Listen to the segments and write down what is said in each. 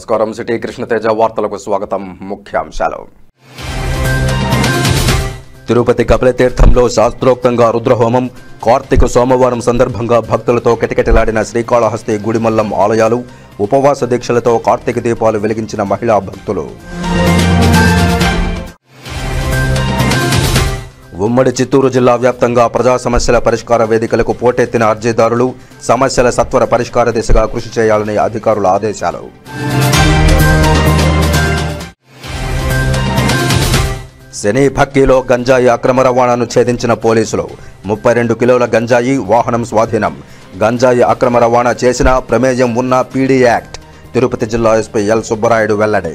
నమస్కారం. సిటీ కృష్ణతేజ వార్తలకు స్వాగతం. ముఖ్యాంశాలు. తిరుపతి కపిలతీర్థంలో శాస్త్రోక్తంగా రుద్రహోమం. కార్తీక సోమవారం సందర్భంగా భక్తులతో కిటకిటలాడిన శ్రీకాళహస్తి గుడిమల్లం ఆలయాలు. ఉపవాస దీక్షలతో కార్తీక దీపాలు వెలిగించిన మహిళా భక్తులు. ఉమ్మడి చిత్తూరు జిల్లా వ్యాప్తంగా ప్రజా సమస్యల పరిష్కార వేదికలకు పోటెత్తిన అర్జీదారులు. సమస్యల సత్వర పరిష్కార దిశగా కృషి చేయాలని అధికారుల ఆదేశాలు. శని భక్కిలో గంజాయి అక్రమ రవాణాను ఛేదించిన పోలీసులు. 32 కిలోల గంజాయి, వాహనం స్వాధీనం. గంజాయి అక్రమ రవాణా చేసిన ప్రమేయం ఉన్న పీడీ యాక్ట్. తిరుపతి జిల్లా ఎస్పీ ఎల్ సుబ్బరాయుడు వెల్లడి.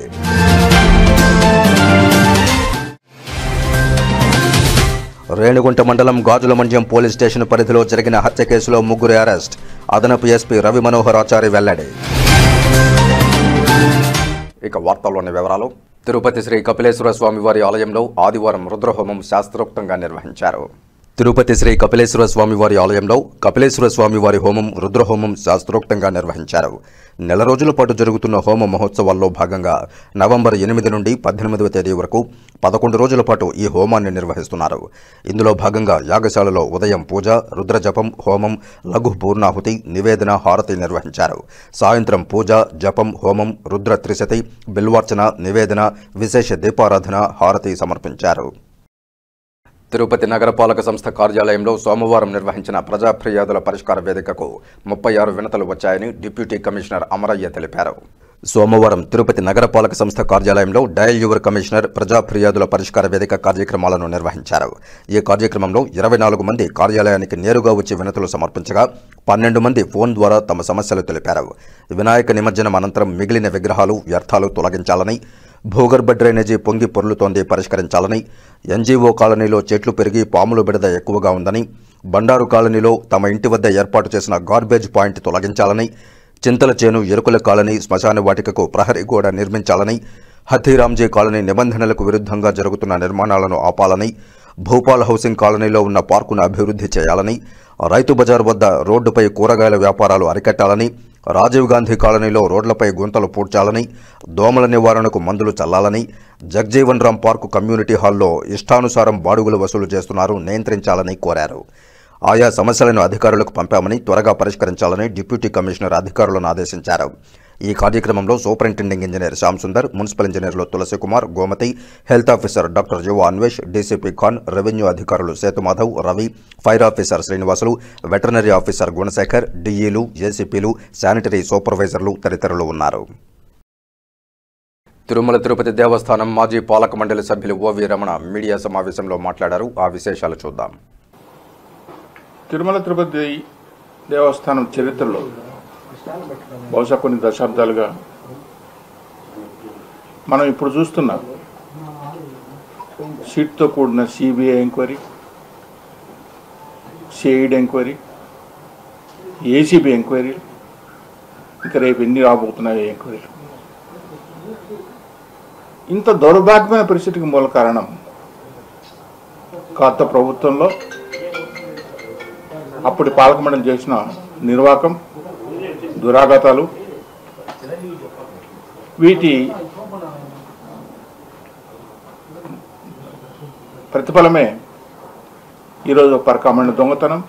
రేణిగుంట మండలం గాజులమండ్యం పోలీస్ స్టేషన్ పరిధిలో జరిగిన హత్య కేసులో 3 అరెస్ట్. అదనపు ఎస్పీ రవి మనోహర్ ఆచారి వెల్లడి. ఇక వార్తల్లోని వివరాలు. తిరుపతి శ్రీ కపిలేశ్వర స్వామివారి ఆలయంలో ఆదివారం రుద్రహోమం శాస్త్రోక్తంగా నిర్వహించారు. తిరుపతి శ్రీ కపిలేశ్వర స్వామివారి ఆలయంలో కపిలేశ్వర స్వామివారి హోమం రుద్రహోమం శాస్త్రోక్తంగా నిర్వహించారు. నెల రోజుల పాటు జరుగుతున్న హోమ మహోత్సవాల్లో భాగంగా నవంబర్ 8 నుండి 18వ తేదీ వరకు 11 రోజుల పాటు ఈ హోమాన్ని నిర్వహిస్తున్నారు. ఇందులో భాగంగా యాగశాలలో ఉదయం పూజ, రుద్రజపం, హోమం, లఘు పూర్ణాహుతి, నివేదన, హారతి నిర్వహించారు. సాయంత్రం పూజ, జపం, హోమం, రుద్ర త్రిశతి, బిల్వార్చన, నివేదన, విశేష దీపారాధన, హారతి సమర్పించారు. తిరుపతి నగరపాలక సంస్థ కార్యాలయంలో సోమవారం నిర్వహించిన ప్రజా ఫిర్యాదుల పరిష్కార వేదికకు 36 వినతులు వచ్చాయని డిప్యూటీ కమిషనర్ అమరయ్య తెలిపారు. సోమవారం తిరుపతి నగరపాలక సంస్థ కార్యాలయంలో డయల్ యువర్ కమిషనర్ ప్రజా ఫిర్యాదుల పరిష్కార వేదిక కార్యక్రమాలను నిర్వహించారు. ఈ కార్యక్రమంలో 24 మంది కార్యాలయానికి నేరుగా వచ్చి వినతులు సమర్పించగా 12 మంది ఫోన్ ద్వారా తమ సమస్యలు తెలిపారు. వినాయక నిమజ్జనం అనంతరం మిగిలిన విగ్రహాలు, వ్యర్థాలు తొలగించాలని, భూగర్భ డ్రైనేజీ పొంగి పొర్లుతోంది పరిష్కరించాలని, ఎన్జీఓ కాలనీలో చెట్లు పెరిగి పాములు బిడద ఎక్కువగా ఉందని, బండారు కాలనీలో తమ ఇంటి వద్ద ఏర్పాటు చేసిన గార్బేజ్ పాయింట్ తొలగించాలని, చింతల చేను, ఎరుకుల కాలనీ, శ్మశాన వాటికకు ప్రహరీ గోడ నిర్మించాలని, హథీరాంజీ కాలనీ నిబంధనలకు విరుద్ధంగా జరుగుతున్న నిర్మాణాలను ఆపాలని, భూపాల్ హౌసింగ్ కాలనీలో ఉన్న పార్కును అభివృద్ధి చేయాలని, రైతు బజార్ వద్ద రోడ్డుపై కూరగాయల వ్యాపారాలు అరికట్టాలని, రాజీవ్ గాంధీ కాలనీలో రోడ్లపై గుంతలు పూడ్చాలని, దోమల నివారణకు మందులు చల్లాలని, జగ్జీవన్ రామ్ పార్కు కమ్యూనిటీ హాల్లో ఇష్టానుసారం బాడుగులు వసూలు చేస్తున్నారు, నియంత్రించాలని కోరారు. ఆయా సమస్యలను అధికారులకు పంపామని త్వరగా పరిష్కరించాలని డిప్యూటీ కమిషనర్ అధికారులను ఆదేశించారు. ఈ కార్యక్రమంలో superintending engineer Shyam Sundar, municipal ఇంజనీర్లు Tulasikumar, Gomathi, health officer doctor Yuva Anvesh, DCP Khan, revenue అధికారులు Sethumadhav, Ravi, fire officer Srinivasulu, veterinary officer Gunasekhar, డీఈలు, ఏసీపీలు, శానిటరీ సూపర్వైజర్లు తదితరులు ఉన్నారు. తిరుమల తిరుపతి దేవస్థానం మాజీ పాలక మండలి సభ్యులు ఓవి రమణ మీడియా సమావేశంలో మాట్లాడారు. ఆ విశేషాలు చూద్దాం. తిరుమల తిరుపతి దేవస్థానం చరిత్రలో బహుశా కొన్ని దశాబ్దాలుగా మనం ఇప్పుడు చూస్తున్న సీట్తో కూడిన CBI enquiry, CID enquiry, ACB enquiry, ఇంకా రేపు ఎన్ని రాబోతున్నాయో ఎంక్వైరీలు. ఇంత దౌర్భాగ్యమైన పరిస్థితికి మూల కారణం గత ప్రభుత్వంలో అప్పటి పాలక మండలి చేసిన నిర్వాకం, దురాఘాతాలు. వీటి ప్రతిఫలమే ఈరోజు పరకామణ దొంగతనం,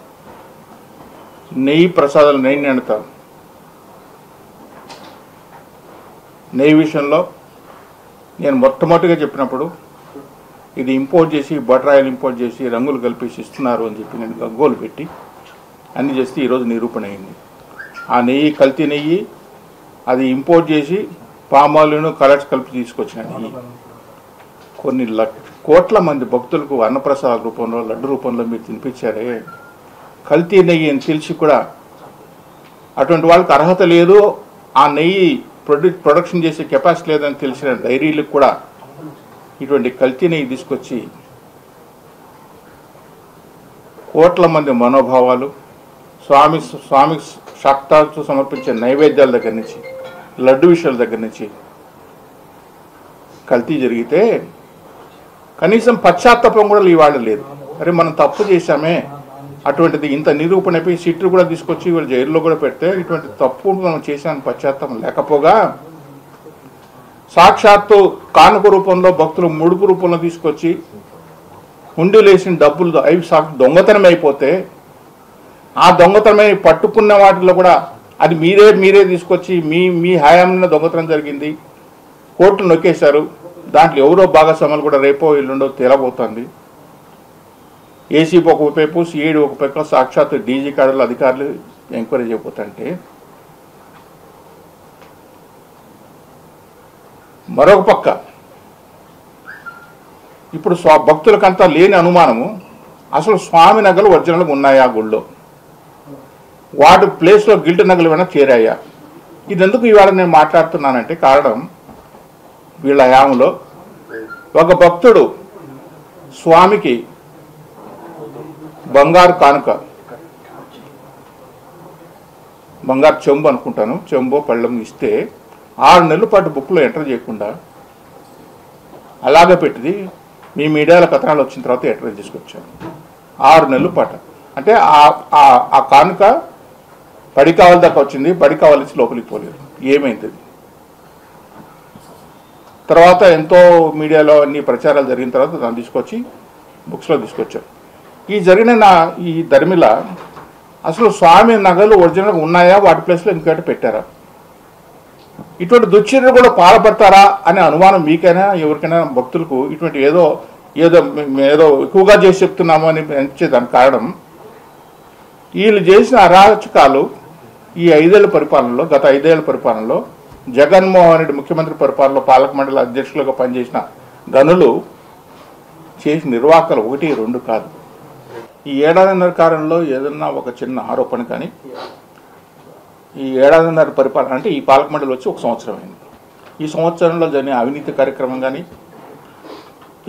నెయ్యి ప్రసాదాలు, నెయ్యి నాణ్యత, నెయ్యి విషయంలో నేను మొట్టమొదటిగా చెప్పినప్పుడు ఇది ఇంపోర్ట్ చేసి, బటర్ ఆయిల్ ఇంపోర్ట్ చేసి రంగులు కల్పించి ఇస్తున్నారు అని చెప్పి నేను గగ్గోలు పెట్టి అన్నీ చేస్తే ఈరోజు నిరూపణ అయింది. ఆ నెయ్యి కల్తీ నెయ్యి, అది ఇంపోర్ట్ చేసి పామాయిల్ను కలర్స్ కలిపి తీసుకొచ్చిన నెయ్యి కొన్ని కోట్ల మంది భక్తులకు అన్నప్రసాద రూపంలో, లడ్డు రూపంలో మీరు తినిపించారే. కల్తీ నెయ్యి అని తెలిసి కూడా అటువంటి వాళ్ళకి అర్హత లేదు, ఆ నెయ్యి ప్రొడక్షన్ చేసే కెపాసిటీ లేదని తెలిసిన డైరీలకు కూడా ఇటువంటి కల్తీ నెయ్యి తీసుకొచ్చి కోట్ల మంది మనోభావాలు, స్వామి శాక్తాలతో సమర్పించే నైవేద్యాల దగ్గర నుంచి, లడ్డు విషయాల దగ్గర నుంచి కల్తీ జరిగితే కనీసం పశ్చాత్తాపం కూడా ఇవాళ లేదు. అరే మనం తప్పు చేశామే, అటువంటిది ఇంత నిరూపణ అయిపోయి సీట్లు కూడా తీసుకొచ్చి వీళ్ళు జైల్లో కూడా పెడితే ఇటువంటి తప్పు మనం చేసామని పశ్చాత్తాపం లేకపోగా సాక్షాత్తు కానుక రూపంలో భక్తులు ముడుపు రూపంలో తీసుకొచ్చి హుండీలేసిన డబ్బులు అవి దొంగతనం అయిపోతే ఆ దొంగతనమై పట్టుకున్న వాటిలో కూడా అది మీరే తీసుకొచ్చి మీ హయాంలో దొంగతనం జరిగింది, కోర్టులు నొక్కేశారు, దాంట్లో ఎవరో భాగస్వాములు కూడా రేపో ఎల్లుండో తేలబోతుంది. ఏసీపీ ఒకవైపు, సిఐడి ఒకవైపు, సాక్షాత్ డీజీ కాడలు అధికారులు ఎంక్వైరీ చేయబోతుంటే మరొక పక్క ఇప్పుడు భక్తులకంతా లేని అనుమానము, అసలు స్వామి నగలు ఒరిజినల్గా ఉన్నాయా గుళ్ళో, వాటి ప్లేస్లో గిల్ట్ నగలు ఏమైనా చేరాయా? ఇది ఎందుకు ఇవాళ నేను మాట్లాడుతున్నానంటే కారణం, వీళ్ళ హయాంలో ఒక భక్తుడు స్వామికి బంగారు కానుక, బంగారు చెంబు అనుకుంటాను, చెంబో పళ్ళెం ఇస్తే 6 నెలల పాటు బుక్లో ఎంటర్ చేయకుండా అలాగే పెట్టింది. మీ మీడియాల కథనాలు వచ్చిన తర్వాత ఎంటర్ తీసుకొచ్చాను. 6 నెలల పాటు అంటే ఆ కానుక పడి కావాలి దాకా వచ్చింది, పడి కావాల్సి లోపలికి పోలేదు. ఏమైంది? తర్వాత ఎంతో మీడియాలో అన్ని ప్రచారాలు జరిగిన తర్వాత దాన్ని తీసుకొచ్చి బుక్స్లో తీసుకొచ్చారు. ఈ జరిగిన ఈ ధర్మిల అసలు స్వామి నగలు ఒరిజినల్గా ఉన్నాయా, వాటి ప్లేస్లో ఇంకేట పెట్టారా? ఇటువంటి దుశ్చర్యలు కూడా పాల్పడతారా అనే అనుమానం మీకైనా ఎవరికైనా భక్తులకు ఇటువంటి ఏదో ఎక్కువగా చేసి చెప్తున్నాము అని దానికి కారణం వీళ్ళు చేసిన అరాచకాలు ఈ 5 ఏళ్ల పరిపాలనలో, గత 5 ఏళ్ల పరిపాలనలో జగన్మోహన్ రెడ్డి ముఖ్యమంత్రి పరిపాలనలో పాలక మండలి అధ్యక్షులుగా పనిచేసిన గనులు చేసిన నిర్వాహకాలు 1, 2 కాదు. ఈ ఏడాదిన్నర కాలంలో ఏదన్నా ఒక చిన్న ఆరోపణ కానీ, ఈ ఏడాదిన్నర పరిపాలన అంటే ఈ పాలక మండలి వచ్చి 1 సంవత్సరం అయింది. ఈ సంవత్సరంలో జరిగిన అవినీతి కార్యక్రమం కానీ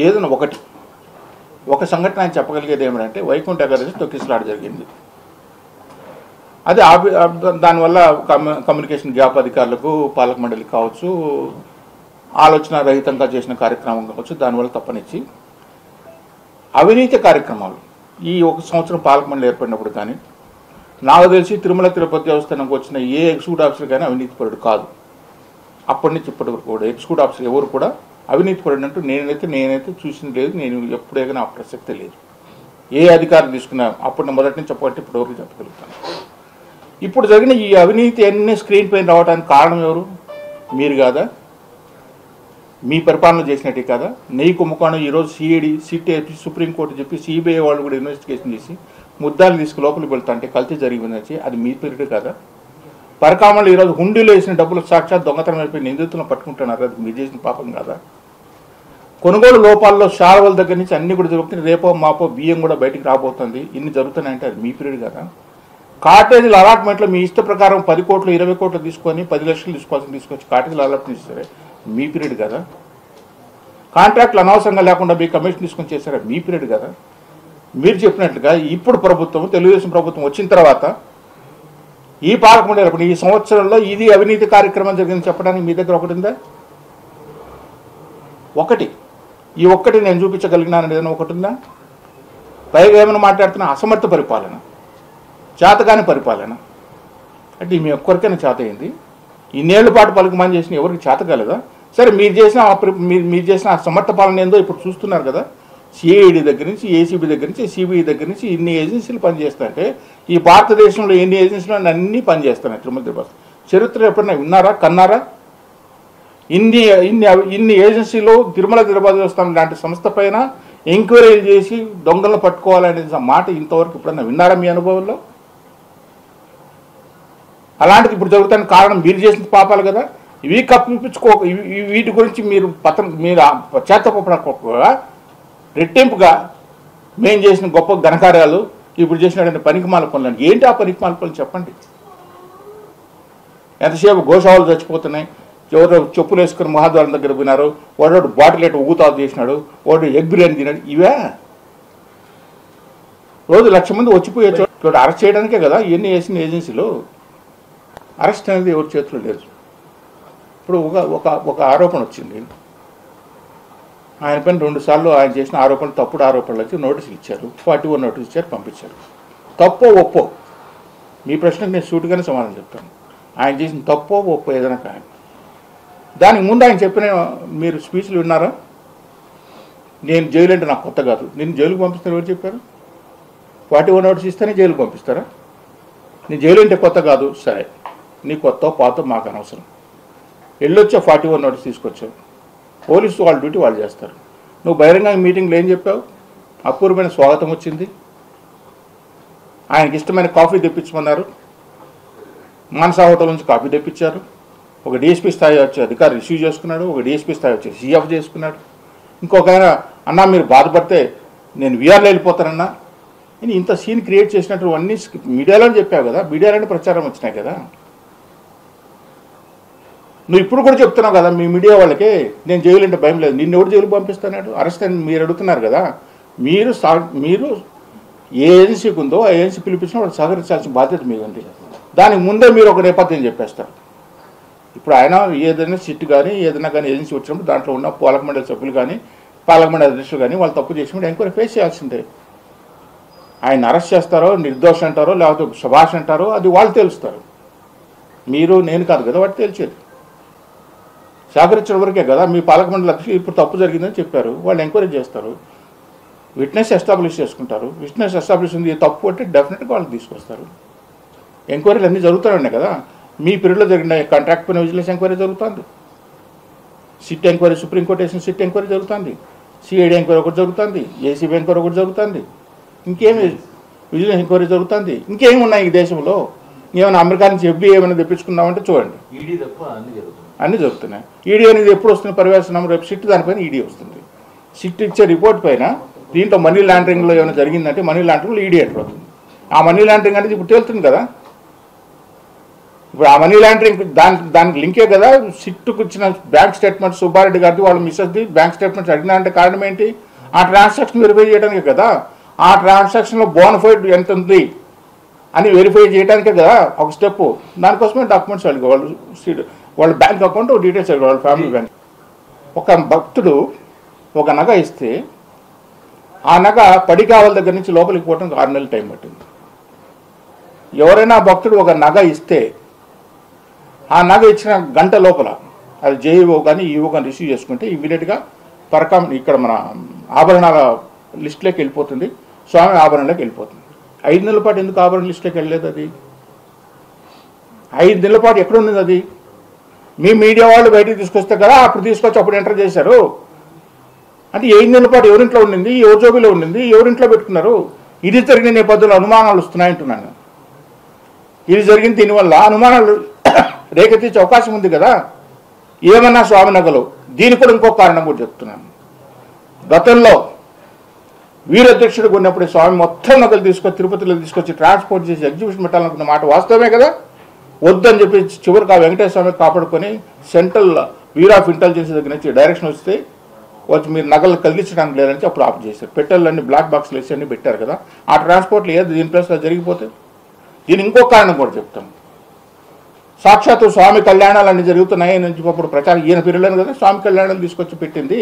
ఏదైనా ఒక సంఘటన ఆయన చెప్పగలిగేది ఏమిటంటే వైకుంఠ ఏకాదశి తొక్కిసలాట జరిగింది. అది దానివల్ల కమ్యూనికేషన్ గ్యాప్ అధికారులకు, పాలక మండలికి కావచ్చు, ఆలోచన రహితంగా చేసిన కార్యక్రమం కావచ్చు, దానివల్ల తప్పనిచ్చి అవినీతి కార్యక్రమాలు ఈ 1 సంవత్సరం పాలక మండలి ఏర్పడినప్పుడు కానీ నాకు తెలిసి తిరుమల తిరుపతి దేవస్థానంకి వచ్చిన ఏ ఎగ్జిక్యూటివ్ ఆఫీసర్ కానీ అవినీతి పరుడు కాదు. అప్పటి నుంచి ఇప్పటి వరకు కూడా ఎగ్జిక్యూటివ్ ఆఫీసర్ ఎవరు కూడా అవినీతి పడినట్టు నేనైతే చూసింది లేదు. నేను ఎప్పుడే కానీ ఆ ప్రసక్తే లేదు. ఏ అధికారం తీసుకున్నా అప్పుడు మొదటి నుంచి చెప్పబట్టి ఇప్పటి వరకు చెప్పగలుగుతాను. ఇప్పుడు జరిగిన ఈ అవినీతి అన్ని స్క్రీన్ పైన రావడానికి కారణం ఎవరు? మీరు కాదా? మీ పరిపాలన చేసినట్టే కదా? నెయ్యి కుంభకోణం ఈరోజు సిఐడి, సిటీ, సుప్రీంకోర్టు చెప్పి సిబిఐ వాళ్ళు కూడా ఇన్వెస్టిగేషన్ చేసి ముద్దాలు తీసుకు లోపలికి వెళ్తాంటే కల్తీ జరిగిందని అది మీ పీరియడ్ కదా? పరకామలు ఈరోజు హుండీలో వేసిన డబ్బులు సాక్షాత్ దొంగతనం అయిపోయి నిందితులను పట్టుకుంటున్నారు. అది మీరు చేసిన పాపం కాదా? కొనుగోలు లోపాల్లో శాలవల దగ్గర నుంచి అన్ని కూడా జరుగుతుంది. రేపో మాపో బియ్యం కూడా బయటికి రాబోతుంది. ఇన్ని జరుగుతున్నాయంటే అది మీ పీరియడ్ కదా? కాటేజీల అలాట్మెంట్లో మీ ఇష్ట ప్రకారం 10 కోట్లు 20 కోట్లు తీసుకొని 10 లక్షలు తీసుకొచ్చి కాటేజీల అలాట్మెంట్ ఇస్తారే మీ పీరియడ్ కదా? కాంట్రాక్ట్లు అనవసరంగా లేకుండా మీ కమిషన్ తీసుకొని చేస్తారా మీ పీరియడ్ కదా? మీరు చెప్పినట్లుగా ఇప్పుడు ప్రభుత్వం, తెలుగుదేశం ప్రభుత్వం వచ్చిన తర్వాత ఈ పాలక మండలి ఈ సంవత్సరంలో ఇది అవినీతి కార్యక్రమం జరిగిందని చెప్పడానికి మీ దగ్గర ఒకటి ఉందా? ఈ ఒక్కటి నేను చూపించగలిగినానని ఏదైనా ఒకటి ఉందా? పైగా ఏమైనా మాట్లాడుతున్నా అసమర్థ పరిపాలన, చేతగాని పరిపాలన. అంటే మీ ఒక్కరికైనా చేత అయింది. ఇన్నేళ్ల పాటు పలుకుమని చేసిన ఎవరికి చేత కాలేదా? సరే మీరు చేసిన సమర్థ పాలన ఏందో ఇప్పుడు చూస్తున్నారు కదా. సిఐడి దగ్గర నుంచి, ఏసీబీ దగ్గర నుంచి, సిబిఐ దగ్గర నుంచి ఇన్ని ఏజెన్సీలు పనిచేస్తాయంటే ఈ భారతదేశంలో ఎన్ని ఏజెన్సీలు అన్నీ పనిచేస్తున్నాయి. తిరుమల తిరుపతి చరిత్ర ఎప్పుడైనా విన్నారా, కన్నారా? ఇన్ని ఏజెన్సీలు తిరుమల తిరుపతి దేవస్థానం లాంటి సంస్థ పైన ఎంక్వైరీలు చేసి దొంగలను పట్టుకోవాలనే మాట ఇంతవరకు ఎప్పుడన్నా విన్నారా మీ అనుభవంలో? అలాంటిది ఇప్పుడు జరుగుతానికి కారణం మీరు చేసిన పాపాలు కదా. ఇవి వీటి గురించి మీరు చేతపడకపోగా రెట్టింపుగా మేము చేసిన గొప్ప ఘనకార్యాలు ఇప్పుడు చేసిన పనికిమాల పనులు ఏంటి? ఆ పనికిమాల పనులు చెప్పండి. ఎంతసేపు గోశావలు చచ్చిపోతున్నాయి, ఎవరో చెప్పులు వేసుకుని మహాద్వారం దగ్గర పోయినారు, వాడు బాటిల్ ఎట్ ఊగుతావు చేసినాడు, వాడు ఎగ్ బిర్యానీ తిన్నాడు. ఇవే రోజు 1,00,000 మంది వచ్చిపోయే చోట అరెస్ట్ చేయడానికే కదా ఇవన్నీ వేసిన ఏజెన్సీలు. అరెస్ట్ అనేది ఎవరి చేతిలో లేదు. ఇప్పుడు ఒక ఆరోపణ వచ్చింది, ఆయన పైన 2 సార్లు ఆయన చేసిన ఆరోపణలు తప్పుడు ఆరోపణలు వచ్చి నోటీసులు ఇచ్చారు, 41 నోటీసు ఇచ్చారు, పంపించారు. తప్పో ఒప్పో మీ ప్రశ్నకు నేను సూటిగానే సమాధానం చెప్తాను. ఆయన చేసిన తప్పో ఒప్పో ఏదైనా కానీ దానికి ముందు ఆయన చెప్పిన మీరు స్పీచ్లు విన్నారా? నేను జైలు అంటే నాకు కొత్త కాదు, నేను జైలుకు పంపిస్తాను ఎవరు చెప్పారు? 41 నోటీస్ ఇస్తేనే జైలుకు పంపిస్తారా? నేను జైలు అంటే కొత్త కాదు, సరే నీ కొత్త పాత మాకు అనవసరం. వెళ్ళొచ్చా 41 నోటీస్ తీసుకొచ్చావు, పోలీసు వాళ్ళ డ్యూటీ వాళ్ళు చేస్తారు. నువ్వు బహిరంగ మీటింగ్లో ఏం చెప్పావు? అపూర్వమైన స్వాగతం వచ్చింది, ఆయనకి ఇష్టమైన కాఫీ తెప్పించమన్నారు, మానసా హోటల్ నుంచి కాఫీ తెప్పించారు. ఒక డిఎస్పీ స్థాయి వచ్చి అధికారి రిసీవ్ చేసుకున్నాడు, ఒక డిఎస్పీ స్థాయి వచ్చి సీఎఫ్ చేసుకున్నాడు. ఇంకొక ఆయన అన్నా మీరు బాధపడితే నేను వీఆర్లో వెళ్ళిపోతానన్నా అని ఇంత సీన్ క్రియేట్ చేసినట్టు అన్నీ మీడియాలోనే చెప్పావు కదా, మీడియాలోనే ప్రచారం వచ్చినాయి కదా. నువ్వు ఇప్పుడు కూడా చెప్తున్నావు కదా మీ మీడియా వాళ్ళకి నేను జైలు అంటే భయం లేదు, నిన్ను ఎవరు జైలు పంపిస్తున్నాడు? అరెస్ట్ అని మీరు అడుగుతున్నారు కదా. మీరు ఏ ఏజెన్సీకి ఉందో ఆ ఏజెన్సీ పిలిపించినా వాళ్ళు సహకరించాల్సిన బాధ్యత మీద ఉంది. దానికి ముందే మీరు ఒక నేపథ్యం చెప్పేస్తారు. ఇప్పుడు ఆయన ఏదైనా సిట్ కానీ ఏదైనా కానీ ఏజెన్సీ వచ్చినప్పుడు దాంట్లో ఉన్న పాలక మండలి సభ్యులు కానీ పాలక మండలి అధ్యక్షులు కానీ వాళ్ళు తప్పు చేసినప్పుడు ఎంక్వైరీ ఫేస్ చేయాల్సిందే. ఆయన అరెస్ట్ చేస్తారో నిర్దోష అంటారో లేకపోతే శభాష్ అంటారో అది వాళ్ళు తెలుస్తారు, మీరు నేను కాదు కదా వాటి తెలిసేది. సహకరించిన వరకే కదా. మీ పాలక మండలి అధ్యక్షులు ఇప్పుడు తప్పు జరిగిందని చెప్పారు, వాళ్ళు ఎంక్వైరీ చేస్తారు, విట్నెస్ ఎస్టాబ్లిష్ చేసుకుంటారు. విట్నెస్ ఎస్టాబ్లిష్ ఉంది తప్పు అంటే డెఫినెట్గా వాళ్ళు తీసుకొస్తారు. ఎంక్వైరీలు అన్నీ జరుగుతూనే ఉన్నాయి కదా. మీ పీరియడ్లో జరిగిన కాంట్రాక్ట్ పైన విజిలెన్స్ ఎంక్వైరీ జరుగుతుంది, సిట్ ఎంక్వైరీ సుప్రీంకోర్టు వేసిన సిట్ ఎంక్వైరీ జరుగుతుంది, సిఐడి ఎంక్వైరీ ఒకటి జరుగుతుంది, ఏసీబీ ఎంక్వైరీ ఒకటి జరుగుతుంది, ఇంకేమి విజిలెన్స్ ఎంక్వైరీ జరుగుతుంది. ఇంకేమి ఉన్నాయి ఈ దేశంలో? ఏమైనా అమెరికా నుంచి ఎఫ్బీఐ ఏమైనా తెప్పించుకున్నామంటే చూడండి అన్నీ జరుగుతున్నాయి. ఈడీ అనేది ఎప్పుడు వస్తుంది? పర్యవేక్షణ రేపు సిట్ దానిపైన ఈడీ వస్తుంది. సిట్ ఇచ్చే రిపోర్ట్ పైన దీంట్లో మనీ లాండరింగ్లో ఏమైనా జరిగిందంటే మనీ లాండరింగ్లో ఈడీ ఎంటర్ అవుతుంది. ఆ మనీ లాండరింగ్ అనేది ఇప్పుడు తేలుతుంది కదా. ఇప్పుడు ఆ మనీ లాండరింగ్ దానికి లింకే కదా. సిట్టుకు ఇచ్చిన బ్యాంక్ స్టేట్మెంట్ సుబ్బారెడ్డి గారిది వాళ్ళ మిస్సెస్ది బ్యాంక్ స్టేట్మెంట్స్ అడిగినారంటే కారణం ఏంటి? ఆ ట్రాన్సాక్షన్ వెరిఫై చేయడానికే కదా. ఆ ట్రాన్సాక్షన్లో బోనఫైడ్ ఎంత ఉంది అని వెరిఫై చేయడానికే కదా ఒక స్టెప్. దానికోసమే డాక్యుమెంట్స్ అడిగి వాళ్ళ బ్యాంక్ అకౌంట్ డీటెయిల్స్ అడిగారు, వాళ్ళ ఫ్యామిలీ బ్యాంక్. ఒక భక్తుడు ఒక నగ ఇస్తే ఆ నగ పడికావల దగ్గర నుంచి లోపలికి పోవడానికి 6 నెలలు టైం పట్టింది. ఎవరైనా భక్తుడు ఒక నగ ఇస్తే ఆ నగ ఇచ్చిన గంట లోపల అది జేఈఓ కానీ ఈఓ కానీ రిసీవ్ చేసుకుంటే ఇమీడియట్గా ఇక్కడ మన ఆభరణాల లిస్టులోకి వెళ్ళిపోతుంది, స్వామి ఆభరణలోకి వెళ్ళిపోతుంది. 5 నెలల పాటు ఎందుకు ఆభరణ లిస్టులోకి వెళ్ళలేదు? అది 5 నెలల పాటు ఎక్కడ ఉంది అది? మీ మీడియా వాళ్ళు బయటికి తీసుకొస్తే కదా అప్పుడు తీసుకొచ్చి అప్పుడు ఎంటర్ చేశారు. అంటే 5 నెలల పాటు ఎవరింట్లో ఉండింది, ఎవరి జోబీలో ఉండింది, ఎవరింట్లో పెట్టుకున్నారు? ఇది జరిగిన నేపథ్యంలో అనుమానాలు వస్తున్నాయంటున్నాను. ఇది జరిగింది దీనివల్ల అనుమానాలు రేకెత్తించే అవకాశం ఉంది కదా. ఏమన్నా స్వామి నగలు దీనికి కూడా ఇంకొక కారణం కూడా చెప్తున్నాను. గతంలో వీరధ్యక్షుడిగా ఉన్నప్పుడు స్వామి మొత్తం నగలు తీసుకొచ్చి తిరుపతిలో తీసుకొచ్చి ట్రాన్స్పోర్ట్ చేసి ఎగ్జిబిషన్ పెట్టాలనుకున్న మాట వాస్తవమే కదా. వద్దని చెప్పి చివరికి ఆ వెంకటేశ్వర స్వామి కాపాడుకొని సెంట్రల్ బ్యూరో ఆఫ్ ఇంటెలిజెన్స్ దగ్గర నుంచి డైరెక్షన్ వస్తే వచ్చి మీరు నగలు కదిలించడానికి లేదని అప్పుడు ఆఫ్ చేశారు. పెట్టెలన్నీ బ్లాక్ బాక్స్లు వేసి అన్నీ పెట్టారు కదా. ఆ ట్రాన్స్పోర్ట్లు ఏది దీని ప్లేస్లో జరిగిపోతే దీని ఇంకో కారణం కూడా చెప్తాం. సాక్షాత్తు స్వామి కళ్యాణాలు అన్నీ జరుగుతున్నాయి నుంచి అప్పుడు ప్రచారం ఈయన పీరియడ్లో కదా స్వామి కళ్యాణాలు తీసుకొచ్చి పెట్టింది.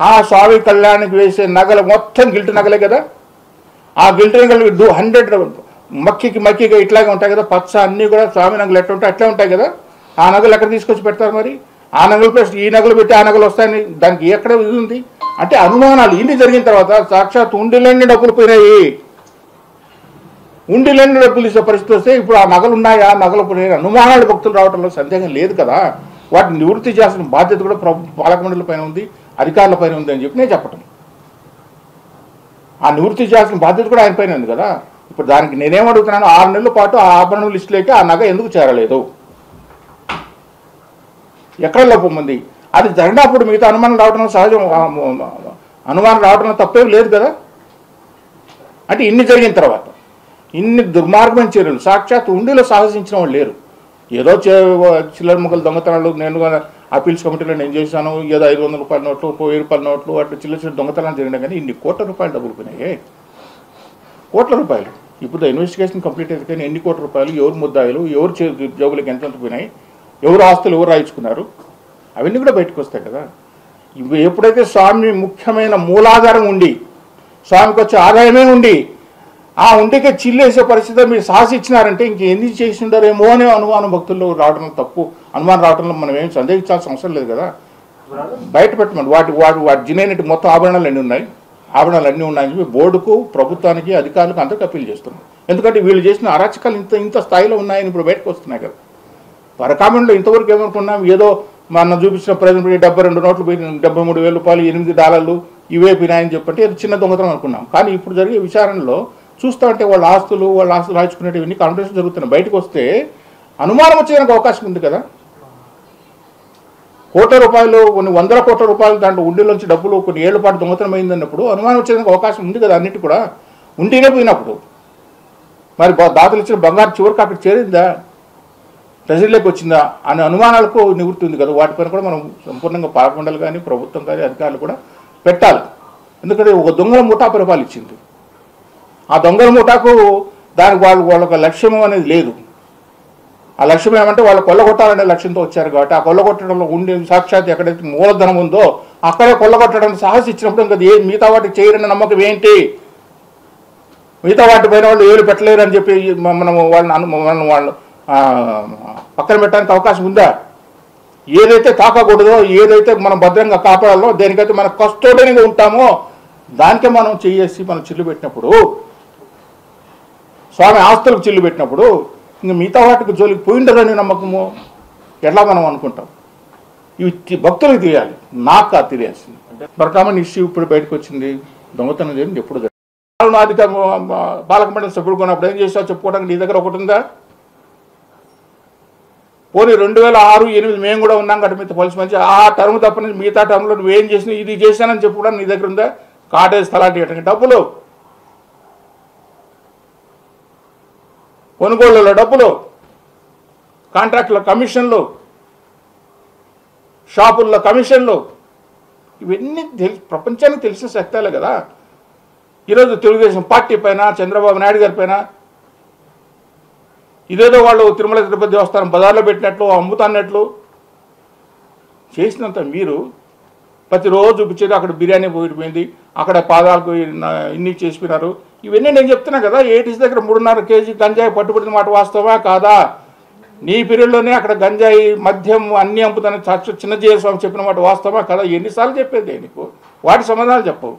ఆ స్వామి కళ్యాణానికి వేసే నగలు మొత్తం గిల్ట్ నగలే కదా. ఆ గిల్ట్ నగలు 100 మక్కిగా ఇట్లాగే ఉంటాయి కదా, పచ్చ అన్నీ కూడా స్వామి నగలు ఎట్లా ఉంటాయి అట్లా ఉంటాయి కదా. ఆ నగలు ఎక్కడ తీసుకొచ్చి పెడతారు మరి? ఆ నగలు ప్లస్ ఈ నగలు పెట్టి ఆ నగలు వస్తాయని దానికి ఎక్కడ ఇది ఉంది? అంటే అనుమానాలు ఇన్ని జరిగిన తర్వాత సాక్షాత్ ఉండిలన్నీ డబ్బులు పోయినాయి, ఉండిలన్నీ డబ్బులు ఇచ్చే పరిస్థితి వస్తే ఇప్పుడు ఆ నగలు ఉన్నాయా నగలు పోయినాయి అనుమానాలు భక్తులు రావడంలో సందేహం లేదు కదా. వాటిని నివృత్తి చేయాల్సిన బాధ్యత కూడా పాలక మండలి పైన ఉంది, అధికారుల పైన ఉంది అని చెప్పి నేను చెప్పటం. ఆ నివృత్తి చేయాల్సిన బాధ్యత కూడా ఆయన పైన ఉంది కదా. ఇప్పుడు దానికి నేనేమడుగుతున్నాను, 6 నెలల పాటు ఆ ఆభరణ లిస్టులోకి ఆ నగ ఎందుకు చేరలేదు? ఎక్కడ లోపం ఉంది? అది జరిగినప్పుడు మిగతా అనుమానం రావడం సహజం, అనుమానం రావడం తప్పేం లేదు కదా. అంటే ఇన్ని జరిగిన తర్వాత ఇన్ని దుర్మార్గమైన చర్యలు సాక్షాత్ ఉండిలో సాహసించిన వాళ్ళు లేరు. ఏదో చిల్లర ముక్కలు దొంగతనాలు నేను అపీల్స్ కమిటీలో నేను చేశాను, ఏదో 500 రూపాయల నోట్లు 1000 రూపాయల నోట్లు అట్లా చిల్లర దొంగతనాలు జరిగినా కానీ ఇన్ని కోట్ల రూపాయలు డబ్బులు పోయినాయి, కోట్ల రూపాయలు. ఇప్పుడు ఇన్వెస్టిగేషన్ కంప్లీట్ అయితే కానీ ఎన్ని కోట్ల రూపాయలు, ఎవరు ముద్దాయిలు, ఎవరు జోబులకు ఎంత పోయినాయి, ఎవరు ఆస్తులు ఎవరు రాయించుకున్నారు, అవన్నీ కూడా బయటకు వస్తాయి కదా. ఇవి ఎప్పుడైతే స్వామి ముఖ్యమైన మూలాధారం ఉండి స్వామికి వచ్చే ఆదాయమే ఉండి ఆ ఉండికే చిల్లేసే పరిస్థితి మీరు సాహసించినారంటే ఇంకెన్ని చేసి ఉండారేమో అనే అనుమానం భక్తుల్లో రావడం తప్పు. అనుమానం రావడంలో మనం ఏం సందేహించాల్సిన అవసరం లేదు కదా. బయట పెట్టమని వాటి జినేనటి మొత్తం ఆభరణాలు అన్నీ ఉన్నాయి, ఆభరణాలు అన్నీ ఉన్నాయని చెప్పి బోర్డుకు, ప్రభుత్వానికి, అధికారులకు అందరికీ అప్పీల్ చేస్తున్నాం. ఎందుకంటే వీళ్ళు చేసిన అరాచకాలు ఇంత స్థాయిలో ఉన్నాయని ఇప్పుడు బయటకు వస్తున్నాయి కదా. పరకామెంట్లో ఇంతవరకు ఏమనుకున్నాం, ఏదో మనం చూపించిన ప్రజెంట్ 72 నోట్లు పోయి 73,000 రూపాయలు, $8 ఇవే పోయినాయని చెప్పంటే అది చిన్న దొంగతనం అనుకున్నాం. కానీ ఇప్పుడు జరిగే విచారణలో చూస్తూ ఉంటే వాళ్ళ ఆస్తులు రాయించుకునేటివన్నీ కాన్ఫరెన్స్ జరుగుతున్నాయి. బయటకు వస్తే అనుమానం వచ్చేదానికి అవకాశం ఉంది కదా. కోట్ల రూపాయలు, కొన్ని వందల కోట్ల రూపాయలు దాంట్లో ఉండిలోంచి డబ్బులు కొన్ని ఏళ్ల పాటు దొంగతనం అయిందన్నప్పుడు అనుమానం వచ్చేదానికి అవకాశం ఉంది కదా. అన్నిటి కూడా ఉంటేనే పోయినప్పుడు మరి దాతలు ఇచ్చిన బంగారు చివరికి అక్కడ చేరిందా, ప్రజల్లోకి వచ్చిందా అనే అనుమానాలకు నివృత్తి ఉంది కదా. వాటిపైన కూడా మనం సంపూర్ణంగా పాలకొండలు కానీ, ప్రభుత్వం కానీ, అధికారులు కూడా పెట్టాలి. ఎందుకంటే ఒక దొంగల ముఠా పరిపాలించింది. ఆ దొంగల ముఠాకు దానికి వాళ్ళొక లక్ష్యం అనేది లేదు. ఆ లక్ష్యం ఏమంటే వాళ్ళు కొల్లగొట్టాలనే లక్ష్యంతో వచ్చారు కాబట్టి ఆ కొల్లగొట్టడంలో ఉండే సాక్షాత్ ఎక్కడైతే మూలధనం ఉందో అక్కడే కొల్లగొట్టడానికి సాహసం ఇచ్చినప్పుడు ఇంకా మిగతా వాటికి చేయరన్న నమ్మకం ఏంటి? మిగతా వాటి పైన వాళ్ళు ఏలు పెట్టలేరు అని చెప్పి మనం వాళ్ళు పక్కన పెట్టడానికి అవకాశం ఉందా? ఏదైతే తాకకూడదో, ఏదైతే మనం భద్రంగా కాపాడాలో, దేనికైతే మనం కస్టోడియన్గా ఉంటామో దానికే మనం చేసి మనం చిల్లు పెట్టినప్పుడు, స్వామి ఆస్తులకు చిల్లు పెట్టినప్పుడు ఇంకా మిగతా వాటికి జోలికి పోయిండరని నమ్మకము ఎట్లా మనం అనుకుంటాం? ఇవి భక్తులకు తెలియాలి, నాకు కాదు తెలియాల్సింది. పరకామన్ ఇష్యూ ఇప్పుడు బయటకు వచ్చింది, దొంగతనం చేయండి ఎప్పుడు పాలక మండలి సభ్యుడు కొన్నప్పుడు ఏం చేసావు చెప్పుకోవడానికి నీ దగ్గర ఒకటి ఉందా? పోనీ 2006, 2008 మేము కూడా ఉన్నాం కాబట్టి మీతో పోలీసు మంచి ఆ టర్మ్ తప్పని మిగతా టర్మ్లో నువ్వేం చేసినా ఇది చేశానని చెప్పుకోవడానికి నీ దగ్గర ఉందా? కాటేజ్ స్థలాలు ఇవ్వడానికి డబ్బులు, కొనుగోళ్లలో డబ్బులు, కాంట్రాక్టుల కమిషన్లు, షాపుల్లో కమిషన్లు, ఇవన్నీ ప్రపంచానికి తెలిసిన సత్యాలే కదా. ఈరోజు తెలుగుదేశం పార్టీ పైన, చంద్రబాబు నాయుడు గారి పైన ఇదేదో వాళ్ళు తిరుమల తిరుపతి దేవస్థానం బజార్లో పెట్టినట్లు, అమ్ముతాన్నట్లు చేసినంత మీరు ప్రతిరోజు చూపించేది అక్కడ బిర్యానీ పోయిపోయింది, అక్కడ పాదాలకు ఇన్ని చేసిపోయినారు. ఇవన్నీ నేను చెప్తున్నా కదా. ఏటీసీ దగ్గర 3.5 కేజీ గంజాయి పట్టుబడిన మాట వాస్తవా కాదా? నీ పీరియడ్లోనే అక్కడ గంజాయి, మద్యం అన్నీ అమ్ముతాను చిన్న జీవస్వామి చెప్పిన మాట వాస్తవా కదా? ఎన్నిసార్లు చెప్పేది నీకు? వాటి సమాధానాలు చెప్పవు.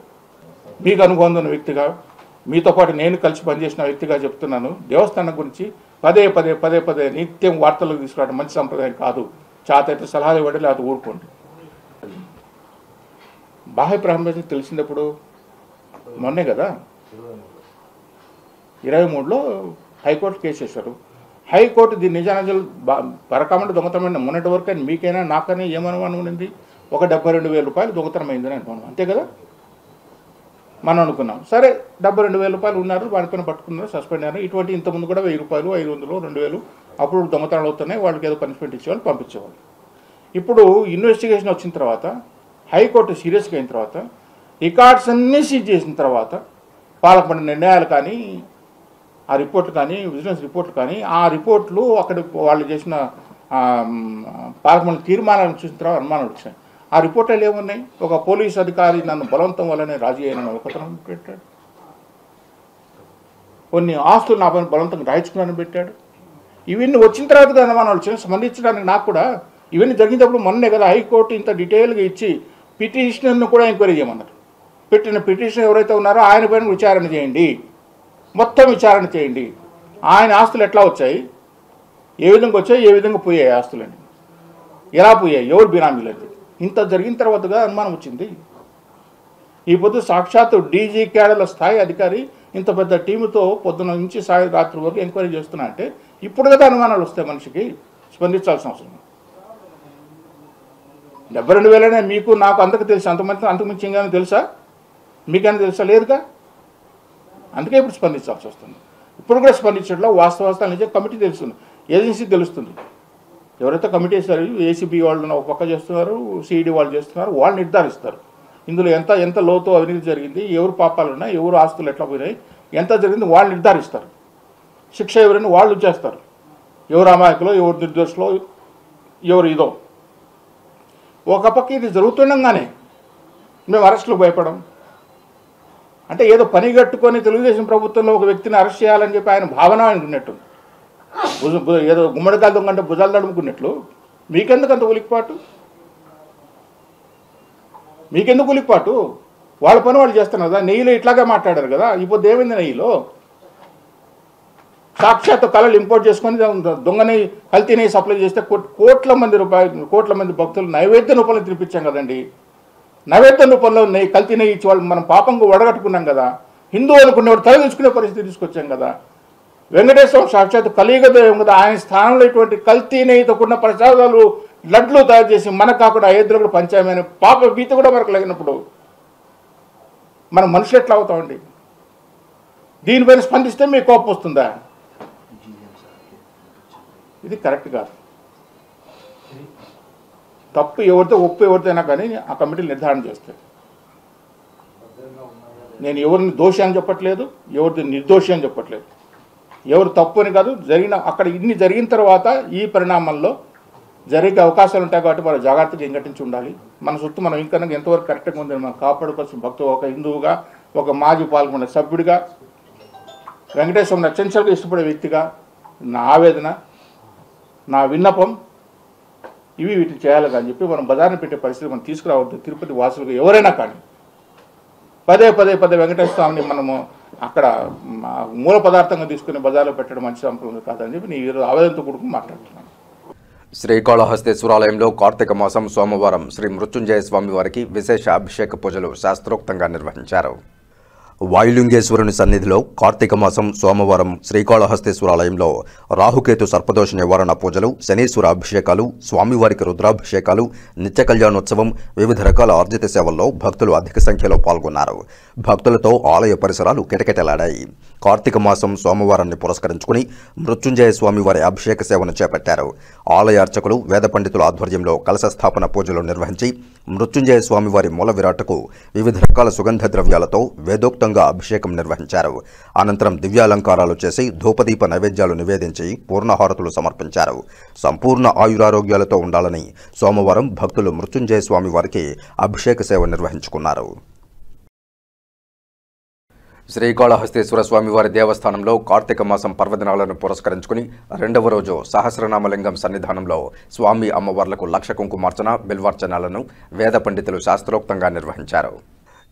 మీకు అనుభవం ఉన్న వ్యక్తిగా, మీతో పాటు నేను కలిసి పనిచేసిన వ్యక్తిగా చెప్తున్నాను. దేవస్థానం గురించి పదే పదే నిత్యం వార్తలకు తీసుకురావడం మంచి సంప్రదాయం కాదు. చాతైతే సలహాలు ఇవ్వండి, లేకపోతే ఊరుకోండి. బాహ్య ప్రారంభం తెలిసినప్పుడు మొన్నే కదా 23లో హైకోర్టు కేసు వేశారు. హైకోర్టు దీని నిజానిజాలు పరకామంటే దొంగతనమైన మొన్నటి వరకు అని మీకైనా నాకైనా ఏమనుమానం ఉంది? ఒక 72,000 రూపాయలు దొంగతనం అయిందని అనుకున్నాం, అంతే కదా మనం అనుకున్నాం. సరే 72,000 రూపాయలు ఉన్నారు, వాడిపైన పట్టుకున్నారు, సస్పెండ్ అయ్యారు. ఇటువంటి ఇంతకుముందు కూడా 1,000 రూపాయలు, 500, 2,000 అప్పుడు దొంగతనాలు అవుతున్నాయి, వాళ్ళకి ఏదో పనిష్మెంట్ ఇచ్చేవాళ్ళు, పంపించేవాళ్ళు. ఇప్పుడు ఇన్వెస్టిగేషన్ వచ్చిన తర్వాత, హైకోర్టు సీరియస్గా అయిన తర్వాత, రికార్డ్స్ అన్నీ సీజ్ చేసిన తర్వాత, పాలకమండ నిర్ణయాలు కానీ, ఆ రిపోర్ట్లు కానీ, విజిలెన్స్ రిపోర్ట్లు కానీ, ఆ రిపోర్ట్లు అక్కడ వాళ్ళు చేసిన పాలకమండ తీర్మానాలను చూసిన తర్వాత అనుమానాలు వచ్చినాయి. ఆ రిపోర్ట్లు ఏమున్నాయి? ఒక పోలీసు అధికారి నన్ను బలవంతం వల్లనే రాజీ అయిన ఒకతనం పెట్టాడు, కొన్ని ఆస్తులు నా పైన బలవంతంగా రాయించుకున్నాను పెట్టాడు. ఇవన్నీ వచ్చిన తర్వాత అనుమానాలు వచ్చినాయి. స్పందించడానికి నాకు కూడా ఇవన్నీ జరిగినప్పుడు మొన్నే కదా హైకోర్టు ఇంత డీటెయిల్గా ఇచ్చి పిటిషనర్ను కూడా ఎంక్వైరీ చేయమన్నారు. పెట్టిన పిటిషన్ ఎవరైతే ఉన్నారో ఆయన పైన విచారణ చేయండి, మొత్తం విచారణ చేయండి. ఆయన ఆస్తులు ఎట్లా వచ్చాయి, ఏ విధంగా వచ్చాయి, ఏ విధంగా పోయాయి ఆస్తులండి, ఎలా పోయాయి, ఎవరు బినామీలండి, ఇంత జరిగిన తర్వాతగా అనుమానం వచ్చింది. ఈ పొద్దు సాక్షాత్తు డీజీ క్యాడర్ల స్థాయి అధికారి ఇంత పెద్ద టీముతో పొద్దున నుంచి రాత్రి వరకు ఎంక్వైరీ చేస్తున్నా అంటే ఇప్పుడు కదా అనుమానాలు వస్తాయి మనిషికి. స్పందించాల్సిన అవసరం. 72,000 మీకు నాకు అంతకు తెలుసు, అంతకుమించి ఇంకా తెలుసా? మీకైనా తెలుసా? లేదుగా. అందుకే ఇప్పుడు స్పందించాల్సి వస్తుంది. ఇప్పుడు కూడా స్పందించడంలో వాస్తవాలు నిజం కమిటీ తెలుస్తుంది, ఏజెన్సీ తెలుస్తుంది. ఎవరైతే కమిటీ వేస్తారు, ఏసీబీ వాళ్ళు ఒక పక్క చేస్తున్నారు, సిఈడి వాళ్ళు చేస్తున్నారు, వాళ్ళు నిర్ధారిస్తారు ఇందులో ఎంత లోతు అవినీతి జరిగింది, ఎవరు పాపాలు ఉన్నాయి, ఎవరు ఆస్తులు ఎట్లా పోయినాయి, ఎంత జరిగింది వాళ్ళు నిర్ధారిస్తారు. శిక్ష ఎవరైనా వాళ్ళు చేస్తారు, ఎవరు అమాయకులో, ఎవరు నిర్దోషులో, ఎవరు ఇదో. ఒక పక్క ఇది జరుగుతుండగానే మేము అరెస్టులకు భయపడం అంటే ఏదో పని కట్టుకొని తెలుగుదేశం ప్రభుత్వంలో ఒక వ్యక్తిని అరెస్ట్ చేయాలని చెప్పి ఆయన భావన అనుకున్నట్టు, ఏదో గుమ్మడికాయలు దొంగంటే భుజాలు తడుముకున్నట్లు మీకెందుకు అంత ఉలిక్పాటు? మీకెందుకు ఉలిక్పాటు? వాళ్ళ పని వాళ్ళు చేస్తున్నారు కదా. నెయ్యిలో ఇట్లాగే మాట్లాడారు కదా. ఇప్పుడు ఏమైంది? నెయ్యిలో సాక్షాత్ కళలు ఇంపోర్ట్ చేసుకొని దొంగ నెయ్యి, కల్తీ నెయ్యి సప్లై చేస్తే కోట్ల మంది భక్తులు నైవేద్య రూపంలో తినిపించాం కదండి. నైవేద్య రూపంలో నెయ్యి, కల్తీ నెయ్యి ఇచ్చి వాళ్ళు మనం పాపంగా వడగట్టుకున్నాం కదా. హిందూ అనుకునేవాడు తల తీసుకునే పరిస్థితి తీసుకొచ్చాం కదా. వెంకటేశ్వర సాక్షాత్ కలియుగ దైవం కదా. ఆయన స్థానంలో ఇటువంటి కల్తీ నెయ్యితో కూడిన ప్రసాదాలు, లడ్లు తయారు చేసి మనకు కాకుండా అయోధ్యలో కూడా పంచాయమని పాప భీతి కూడా మనకు లేనప్పుడు మనం మనుషులు ఎట్లా అవుతామండి? దీనిపైన స్పందిస్తే మీకు కోపం వస్తుందా? ఇది కరెక్ట్ కాదు. తప్పు ఎవరితో, ఒప్పు ఎవరితోనైనా కానీ ఆ కమిటీలు నిర్ధారణ చేస్తాయి. నేను ఎవరిని దోషి అని చెప్పట్లేదు, ఎవరిది నిర్దోషి అని చెప్పట్లేదు. ఎవరు తప్పు అని కాదు. అక్కడ ఇన్ని జరిగిన తర్వాత ఈ పరిణామంలో జరిగే అవకాశాలు ఉంటాయి కాబట్టి మనం జాగ్రత్తగా ఇంకటించి ఉండాలి. మన చుట్టూ మనం ఇంకా ఎంతవరకు కరెక్ట్గా ఉందని మనం కాపాడుకోవాల్సిన భక్తులు, ఒక హిందువుగా, ఒక మాజీ పాల్గొనే సభ్యుడిగా, వెంకటేశ్వరుని అత్యంతగా ఇష్టపడే వ్యక్తిగా నా ఆవేదన, నా విన్నపం వీటిని చేయాలి అని చెప్పి మనం బజార్ని పెట్టే పరిస్థితి మనం తీసుకురావద్దు. తిరుపతి వాసులుగా ఎవరైనా కానీ పదే వెంకటేశ్వర స్వామిని మనము అక్కడ మూల పదార్థంగా తీసుకుని బజార్లో పెట్టడం మంచి సంపద కాదని చెప్పి నేను ఈరోజు ఆవేదనతో కూడుకుని మాట్లాడుతున్నాను. శ్రీకాళహస్తీశ్వరాలయంలో కార్తీక మాసం సోమవారం శ్రీ మృత్యుంజయ స్వామి వారికి విశేష అభిషేక పూజలు శాస్త్రోక్తంగా నిర్వహించారు. వాయులింగేశ్వరుని సన్నిధిలో కార్తీక మాసం సోమవారం శ్రీకాళహస్తీశ్వరాలయంలో రాహుకేతు సర్పదోష నివారణ పూజలు, శనీశ్వర అభిషేకాలు, స్వామివారికి రుద్రాభిషేకాలు, నిత్య కళ్యాణోత్సవం, వివిధ రకాల ఆర్జిత సేవల్లో భక్తులు అధిక సంఖ్యలో పాల్గొన్నారు. భక్తులతో ఆలయ పరిసరాలు కిటకిటలాడాయి. కార్తీక మాసం సోమవారాన్ని పురస్కరించుకుని మృత్యుంజయ స్వామివారి అభిషేక సేవను చేపట్టారు. ఆలయ అర్చకులు, వేద పండితుల ఆధ్వర్యంలో కలశ స్థాపన పూజలు నిర్వహించి మృత్యుంజయ స్వామివారి మూల విరాటకు వివిధ రకాల సుగంధ ద్రవ్యాలతో వేదోక్తంగా అభిషేకం నిర్వహించారు. అనంతరం దివ్యాలంకారాలు చేసి ధూపదీప నైవేద్యాలు నివేదించి పూర్ణహారతులు సమర్పించారు. సంపూర్ణ ఆయురారోగ్యాలతో ఉండాలని సోమవారం భక్తులు మృత్యుంజయ స్వామివారికి అభిషేక సేవ నిర్వహించుకున్నారు. శ్రీకాళహస్తీశ్వర స్వామివారి దేవస్థానంలో కార్తీక మాసం పర్వదినాలను పురస్కరించుకుని రెండవ రోజు సహస్రనామలింగం సన్నిధానంలో స్వామి అమ్మవార్లకు లక్ష కుంకుమార్చన, బిల్వార్చనలను వేద పండితులు శాస్త్రోక్తంగా నిర్వహించారు.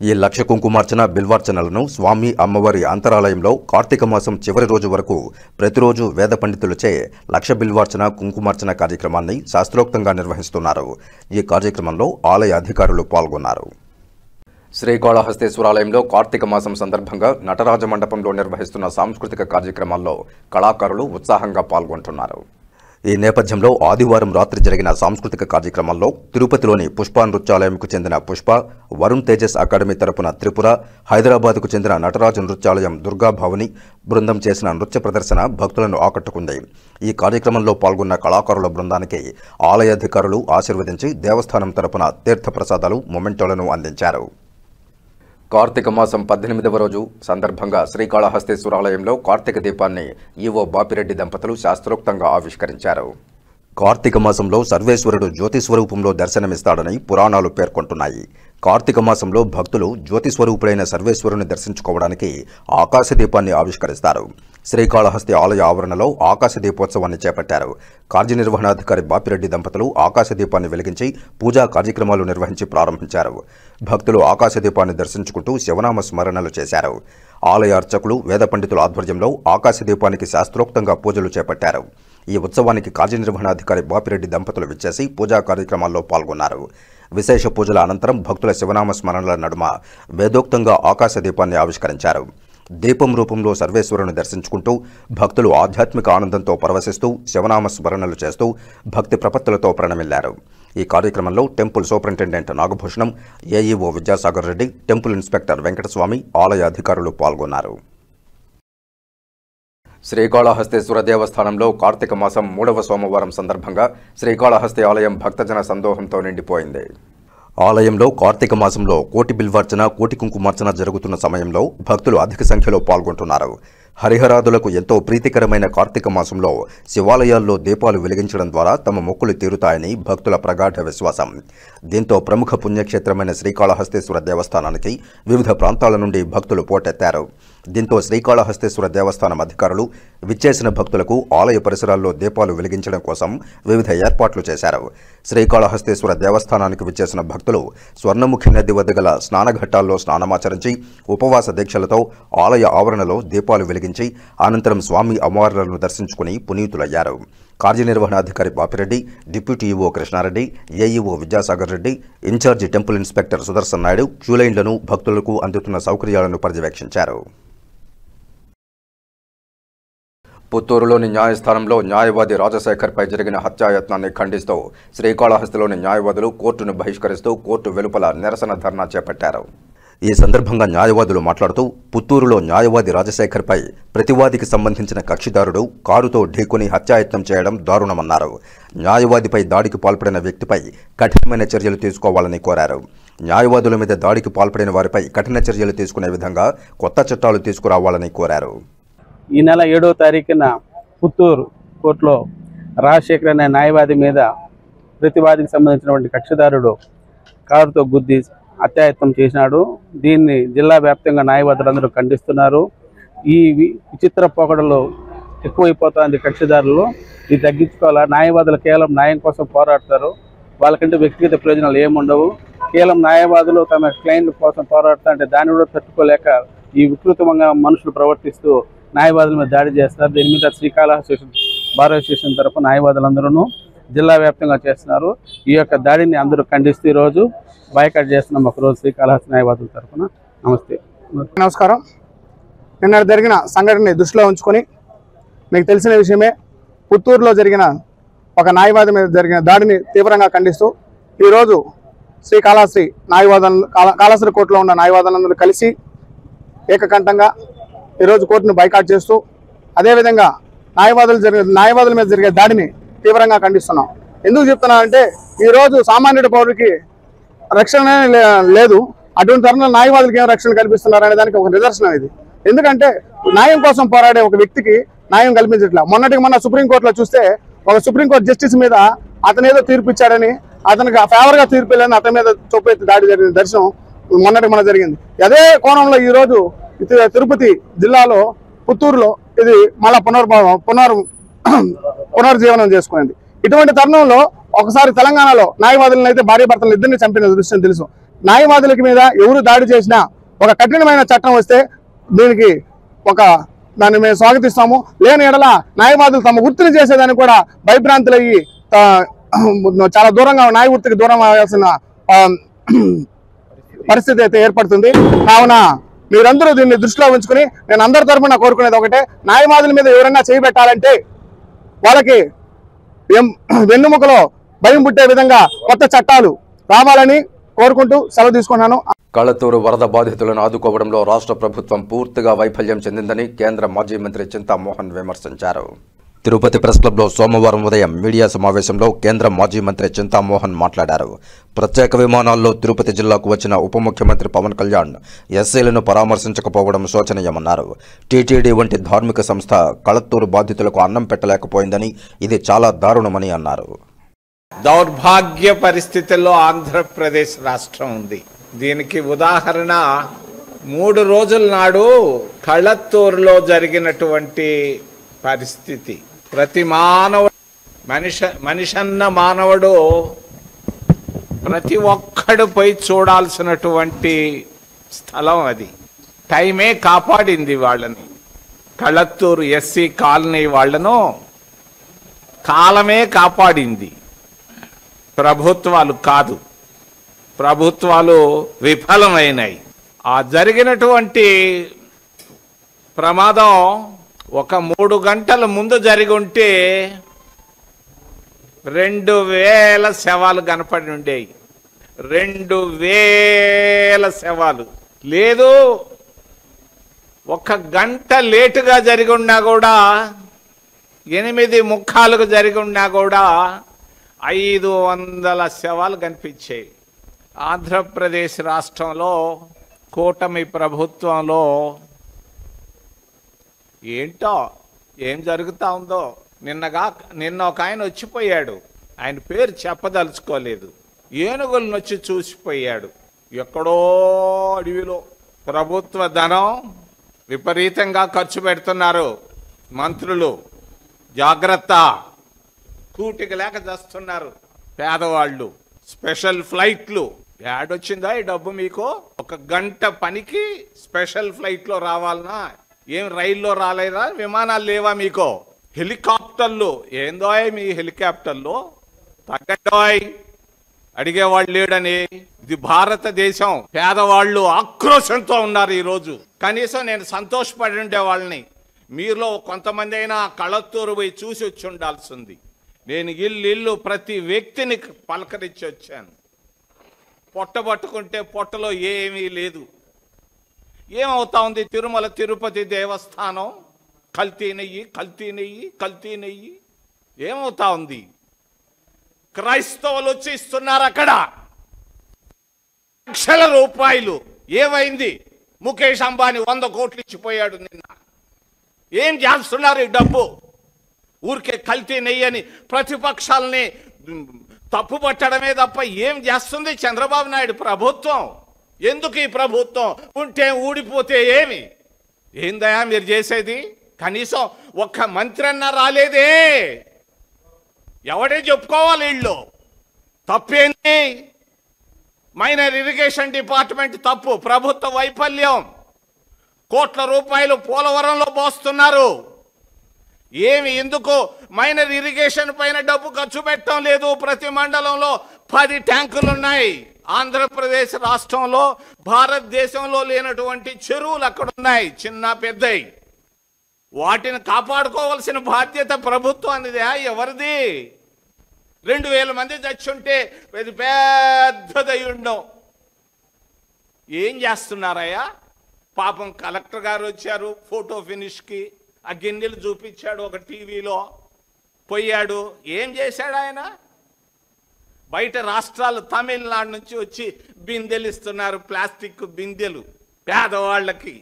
ఈ లక్ష కుంకుమార్చన, బిల్వార్చనలను స్వామి అమ్మవారి అంతరాలయంలో కార్తీక మాసం చివరి రోజు వరకు ప్రతిరోజు వేద పండితులచే లక్ష బిల్వార్చన, కుంకుమార్చన కార్యక్రమాన్ని శాస్త్రోక్తంగా నిర్వహిస్తున్నారు. ఈ కార్యక్రమంలో ఆలయ అధికారులు పాల్గొన్నారు. శ్రీకాళహస్తీశ్వరాలయంలో కార్తీక మాసం సందర్భంగా నటరాజ మండపంలో నిర్వహిస్తున్న సాంస్కృతిక కార్యక్రమాల్లో కళాకారులు ఉత్సాహంగా పాల్గొంటున్నారు. ఈ నేపథ్యంలో ఆదివారం రాత్రి జరిగిన సాంస్కృతిక కార్యక్రమంలో తిరుపతిలోని పుష్ప నృత్యాలయంకు చెందిన పుష్ప, వరుణ్ తేజస్ అకాడమీ తరపున త్రిపుర, హైదరాబాద్కు చెందిన నటరాజ నృత్యాలయం దుర్గాభావని బృందం చేసిన నృత్య ప్రదర్శన భక్తులను ఆకట్టుకుంది. ఈ కార్యక్రమంలో పాల్గొన్న కళాకారుల బృందానికి ఆలయ అధికారులు ఆశీర్వదించి దేవస్థానం తరపున తీర్థప్రసాదాలు, మొమెంటోలను అందించారు. కార్తీక మాసం 18వ రోజు సందర్భంగా శ్రీకాళహస్తీశ్వరాలయంలో కార్తీక దీపాన్ని ఈవో బాపిరెడ్డి దంపతులు శాస్త్రోక్తంగా ఆవిష్కరించారు. కార్తీక మాసంలో సర్వేశ్వరుడు జ్యోతి స్వరూపంలో దర్శనమిస్తాడని పురాణాలు పేర్కొంటున్నాయి. కార్తీక మాసంలో భక్తులు జ్యోతి స్వరూపుడైన సర్వేశ్వరుని దర్శించుకోవడానికి ఆకాశ దీపాన్ని ఆవిష్కరిస్తారు. శ్రీకాళహస్తి ఆలయ ఆవరణలో ఆకాశ దీపోత్సవాన్ని చేపట్టారు. కార్యనిర్వహణాధికారి బాపిరెడ్డి దంపతులు ఆకాశ దీపాన్ని వెలిగించి పూజా కార్యక్రమాలు నిర్వహించి ప్రారంభించారు. భక్తులు ఆకాశ దీపాన్ని దర్శించుకుంటూ శివనామ స్మరణలు చేశారు. ఆలయ అర్చకులు, వేద పండితుల ఆధ్వర్యంలో ఆకాశ దీపానికి శాస్త్రోక్తంగా పూజలు చేపట్టారు. ఈ ఉత్సవానికి కార్యనిర్వహణాధికారి బాపిరెడ్డి దంపతులు విచ్చేసి పూజా కార్యక్రమాల్లో పాల్గొన్నారు. విశేష పూజల అనంతరం భక్తుల శివనామ స్మరణల నడుమ వేదోక్తంగా ఆకాశ దీపాన్ని ఆవిష్కరించారు. దీపం రూపంలో సర్వేశ్వరుని దర్శించుకుంటూ భక్తులు ఆధ్యాత్మిక ఆనందంతో పరవశిస్తూ శివనామ స్మరణలు చేస్తూ భక్తి ప్రపత్తులతో ప్రణమిల్లారు. ఈ కార్యక్రమంలో temple superintendent Nagabhushanam, AEO Vidyasagar Reddy, temple inspector Venkataswamy, ఆలయ అధికారులు పాల్గొన్నారు. శ్రీకాళహస్తీశ్వర దేవస్థానంలో కార్తీక మాసం 3వ సోమవారం సందర్భంగా శ్రీకాళహస్తి ఆలయం భక్తజన సందోహంతో నిండిపోయింది. ఆలయంలో కార్తీక మాసంలో కోటి బిల్వార్చన, కోటి కుంకుమార్చన జరుగుతున్న సమయంలో భక్తులు అధిక సంఖ్యలో పాల్గొంటున్నారు. హరిహరాదులకు ఎంతో ప్రీతికరమైన కార్తీక మాసంలో శివాలయాల్లో దీపాలు వెలిగించడం ద్వారా తమ మొక్కులు తీరుతాయని భక్తుల ప్రగాఢ విశ్వాసం. దీంతో ప్రముఖ పుణ్యక్షేత్రమైన శ్రీకాళహస్తీశ్వర దేవస్థానానికి వివిధ ప్రాంతాల నుండి భక్తులు పోటెత్తారు. దీంతో శ్రీకాళహస్తేశ్వర దేవస్థానం అధికారులు విచ్చేసిన భక్తులకు ఆలయ పరిసరాల్లో దీపాలు వెలిగించడం కోసం వివిధ ఏర్పాట్లు చేశారు. శ్రీకాళహస్తేశ్వర దేవస్థానానికి విచ్చేసిన భక్తులు స్వర్ణముఖి నది వద్ద గల స్నానఘట్టాల్లో స్నానమాచరించి ఉపవాస దీక్షలతో ఆలయ ఆవరణలో దీపాలు వెలిగించి అనంతరం స్వామి అమ్మవార్లను దర్శించుకుని పునీతులయ్యారు. కార్యనిర్వహణాధికారి Bapireddy, deputy EO Krishnareddy, AEO Vidyasagar Reddy, incharge temple inspector Sudarshan Naidu క్యూలైన్లను, భక్తులకు అందుతున్న సౌకర్యాలను పర్యవేక్షించారు. పుత్తూరులోని న్యాయస్థానంలో న్యాయవాది రాజశేఖర్పై జరిగిన హత్యాయత్నాన్ని ఖండిస్తూ శ్రీకాళహస్తిలోని న్యాయవాదులు కోర్టును బహిష్కరిస్తూ కోర్టు వెలుపల నిరసన ధర్నా చేపట్టారు. ఈ సందర్భంగా న్యాయవాదులు మాట్లాడుతూ పుత్తూరులో న్యాయవాది రాజశేఖర్పై ప్రతివాదికి సంబంధించిన కక్షిదారుడు కారుతో ఢీకొని హత్యాయత్నం చేయడం దారుణమన్నారు. న్యాయవాదిపై దాడికి పాల్పడిన వ్యక్తిపై కఠినమైన చర్యలు తీసుకోవాలని కోరారు. న్యాయవాదుల మీద దాడికి పాల్పడిన వారిపై కఠిన చర్యలు తీసుకునే విధంగా కొత్త చట్టాలు తీసుకురావాలని కోరారు. ఈ నెల 7వ తారీఖున పుత్తూరు కోర్టులో రాజశేఖర్ అనే న్యాయవాది మీద ప్రతివాదికి సంబంధించినటువంటి కక్షిదారుడు కారుతో గుద్ది హత్యాయత్నం చేసినాడు. దీన్ని జిల్లా వ్యాప్తంగా న్యాయవాదులందరూ ఖండిస్తున్నారు. ఈ విచిత్ర పోకడలు ఎక్కువైపోతుంది కక్షిదారులు. ఇది తగ్గించుకోవాలా. న్యాయవాదులు కేవలం న్యాయం కోసం పోరాడతారు. వాళ్ళకంటే వ్యక్తిగత ప్రయోజనాలు ఏముండవు. కేవలం న్యాయవాదులు తమ క్లయింట్ల కోసం పోరాడుతుంటే దాన్ని కూడా తట్టుకోలేక ఈ వికృతంగా మనుషులు ప్రవర్తిస్తూ న్యాయవాదుల మీద దాడి చేస్తారు. దీని మీద శ్రీకాళహస్తి బార్ అసోసియేషన్ తరఫున న్యాయవాదులందరూ జిల్లా వ్యాప్తంగా చేస్తున్నారు. ఈ యొక్క దాడిని అందరూ ఖండిస్తూ ఈరోజు బాయ్కాట్ చేస్తున్నాం. ఒకరోజు శ్రీకాళహస్తి న్యాయవాదుల తరఫున. నమస్కారం. నిన్న జరిగిన సంఘటనని దృష్టిలో ఉంచుకొని మీకు తెలిసిన విషయమే, పుత్తూరులో జరిగిన ఒక న్యాయవాది మీద జరిగిన దాడిని తీవ్రంగా ఖండిస్తూ ఈరోజు శ్రీకాళహస్తి కాళహస్తి కోర్టులో ఉన్న న్యాయవాదులందరూ కలిసి ఏకకంఠంగా ఈరోజు కోర్టును బాయ్కాట్ చేస్తూ అదేవిధంగా న్యాయవాదుల మీద జరిగే దాడిని తీవ్రంగా ఖండిస్తున్నాం. ఎందుకు చెప్తున్నానంటే ఈరోజు సామాన్యుడి పౌరుడికి రక్షణ లేదు. అటువంటి తరుణంలో న్యాయవాదులకు ఏం రక్షణ కల్పిస్తున్నారు అనే దానికి ఒక నిదర్శనం ఇది. ఎందుకంటే న్యాయం కోసం పోరాడే ఒక వ్యక్తికి న్యాయం కల్పించట్లేదు. మొన్న సుప్రీంకోర్టులో చూస్తే ఒక సుప్రీంకోర్టు జస్టిస్ మీద అతను ఏదో తీర్పు ఇచ్చాడని, అతనికి ఫేవర్గా తీర్పు వెళ్ళని అతని మీద చొప్పెత్తి దాడి జరిగిన దర్శనం మొన్న జరిగింది. అదే కోణంలో ఈరోజు తిరుపతి జిల్లాలో పుత్తూరులో ఇది మళ్ళా పునర్జీవనం చేసుకునేది. ఇటువంటి తరుణంలో ఒకసారి తెలంగాణలో న్యాయవాదులను అయితే భార్యాభర్తలను ఇద్దరిని చంపిన దృశ్యం తెలుసు. న్యాయవాదులకి మీద ఎవరు దాడి చేసినా ఒక కఠినమైన చట్టం వస్తే దాన్ని మేము స్వాగతిస్తాము. లేని ఎడల న్యాయవాదులు తమ వృత్తిని చేసేదాన్ని కూడా భయభ్రాంతులయ్యి చాలా దూరంగా న్యాయ వృత్తికి దూరం అవ్వాల్సిన పరిస్థితి అయితే ఏర్పడుతుంది. కావున మీరందరూ దీన్ని దృష్టిలో ఉంచుకుని నేను అందరి తరఫున కోరుకునేది ఒకటే, న్యాయవాదుల మీద ఎవరైనా చేయబెట్టాలంటే వాళ్ళకి వెన్నుముకలో భయం పుట్టే విధంగా కొత్త చట్టాలు రావాలని కోరుకుంటూ సెలవు తీసుకున్నాను. కళత్తూరు వరద బాధితులను ఆదుకోవడంలో రాష్ట్ర ప్రభుత్వం పూర్తిగా వైఫల్యం చెందిందని కేంద్ర మాజీ మంత్రి చింతామోహన్ విమర్శించారు. తిరుపతి ప్రెస్ క్లబ్లో సోమవారం ఉదయం మీడియా సమావేశంలో కేంద్ర మాజీ మంత్రి చింతామోహన్ మాట్లాడారు. ప్రత్యేక విమానాల్లో తిరుపతి జిల్లాకు వచ్చిన ఉప ముఖ్యమంత్రి పవన్ కళ్యాణ్ ఎస్సీలను పరామర్శించకపోవడం శోచనీయమన్నారు. టీటీడీ వంటి ధార్మిక సంస్థ కళత్తూరు బాధితులకు అన్నం పెట్టలేకపోయిందని, ఇది చాలా దారుణమని అన్నారు. దౌర్భాగ్య పరిస్థితుల్లో ఆంధ్రప్రదేశ్ రాష్ట్రం ఉంది. దీనికి ఉదాహరణ 3 రోజుల నాడు కళత్తూరులో జరిగినటువంటి పరిస్థితి. ప్రతి మానవుడు మనిషన్న మానవుడు ప్రతి ఒక్కడు పోయి చూడాల్సినటువంటి స్థలం అది. టైమే కాపాడింది వాళ్ళని. కళత్తూరు ఎస్సీ కాలనీ వాళ్ళను కాలమే కాపాడింది, ప్రభుత్వాలు కాదు. ప్రభుత్వాలు విఫలమైనాయి. ఆ జరిగినటువంటి ప్రమాదం ఒక 3 గంటల ముందు జరిగి ఉంటే 2000 శవాలు కనపడి ఉండేవి. 2000 శవాలు లేదు. 1 గంట లేటుగా జరిగి ఉన్నా కూడా, 8:45కు జరిగి ఉన్నా కూడా 500 శవాలు కనిపించాయి. ఆంధ్రప్రదేశ్ రాష్ట్రంలో కూటమి ప్రభుత్వంలో ఏంటో ఏం జరుగుతూ ఉందో. నిన్న ఒక ఆయన వచ్చిపోయాడు. ఆయన పేరు చెప్పదలుచుకోలేదు. ఏనుగులను వచ్చి చూసిపోయాడు. ఎక్కడో అడవిలో ప్రభుత్వ ధనం విపరీతంగా ఖర్చు పెడుతున్నారు మంత్రులు. జాగ్రత్త, కూటికి లేక చేస్తున్నారు పేదవాళ్ళు. స్పెషల్ ఫ్లైట్లు యాడొచ్చిందా ఈ డబ్బు మీకు? 1 గంట పనికి స్పెషల్ ఫ్లైట్లో రావాలనా? ఏం రైల్లో రాలేదా? విమానాలు లేవా మీకు? హెలికాప్టర్లు ఏందో మీ హెలికాప్టర్లు? తగ్గడోయ్, అడిగేవాళ్ళు లేడని. ఇది భారతదేశం. పేదవాళ్ళు ఆక్రోశంతో ఉన్నారు ఈరోజు. కనీసం నేను సంతోషపడి ఉండే వాళ్ళని మీలో కొంతమంది అయినా కళత్తూరు పోయి చూసి వచ్చి ఉండాల్సింది. నేను ఇల్లు ప్రతి వ్యక్తిని పలకరించి వచ్చాను. పొట్ట పట్టుకుంటే పొట్టలో ఏమీ లేదు. ఏమవుతా ఉంది? తిరుమల తిరుపతి దేవస్థానం కల్తీ నెయ్యి ఏమవుతా ఉంది? క్రైస్తవులు వచ్చి ఇస్తున్నారు అక్కడ లక్షల రూపాయలు. ఏమైంది? ముఖేష్ అంబానీ 100 కోట్లు ఇచ్చిపోయాడు నిన్న. ఏం చేస్తున్నారు ఈ డబ్బు? ఊరికే కల్తీ నెయ్యని ప్రతిపక్షాలని తప్పు పట్టడమే తప్ప ఏం చేస్తుంది చంద్రబాబు నాయుడు ప్రభుత్వం? ఎందుకు ఈ ప్రభుత్వం ఉంటే ఊడిపోతే ఏమి? ఏందయా మీరు చేసేది? కనీసం ఒక్క మంత్రి అన్నా రాలేదే. ఎవడే చెప్పుకోవాలి? వీళ్ళు తప్పేంది? మైనర్ ఇరిగేషన్ డిపార్ట్మెంట్ తప్పు, ప్రభుత్వ వైఫల్యం. కోట్ల రూపాయలు పోలవరంలో పోస్తున్నారు. ఏమి ఎందుకు మైనర్ ఇరిగేషన్ పైన డబ్బు ఖర్చు పెట్టడం లేదు? ప్రతి మండలంలో 10 ట్యాంకులు ఉన్నాయి. ఆంధ్రప్రదేశ్ రాష్ట్రంలో భారతదేశంలో లేనటువంటి చెరువులు అక్కడ ఉన్నాయి, చిన్న పెద్దయి. వాటిని కాపాడుకోవాల్సిన బాధ్యత ప్రభుత్వానిదే. ఎవరిది? 2000 మంది చచ్చుంటే పెద్దదై ఉండవు. ఏం చేస్తున్నారయ్యా? పాపం కలెక్టర్ గారు వచ్చారు ఫోటో ఫినిష్కి. ఆ గిన్నెలు చూపించాడు ఒక టీవీలో. పోయాడు. ఏం చేశాడు ఆయన? బయట రాష్ట్రాలు తమిళనాడు నుంచి వచ్చి బిందెలు ఇస్తున్నారు, ప్లాస్టిక్ బిందెలు పేదవాళ్ళకి.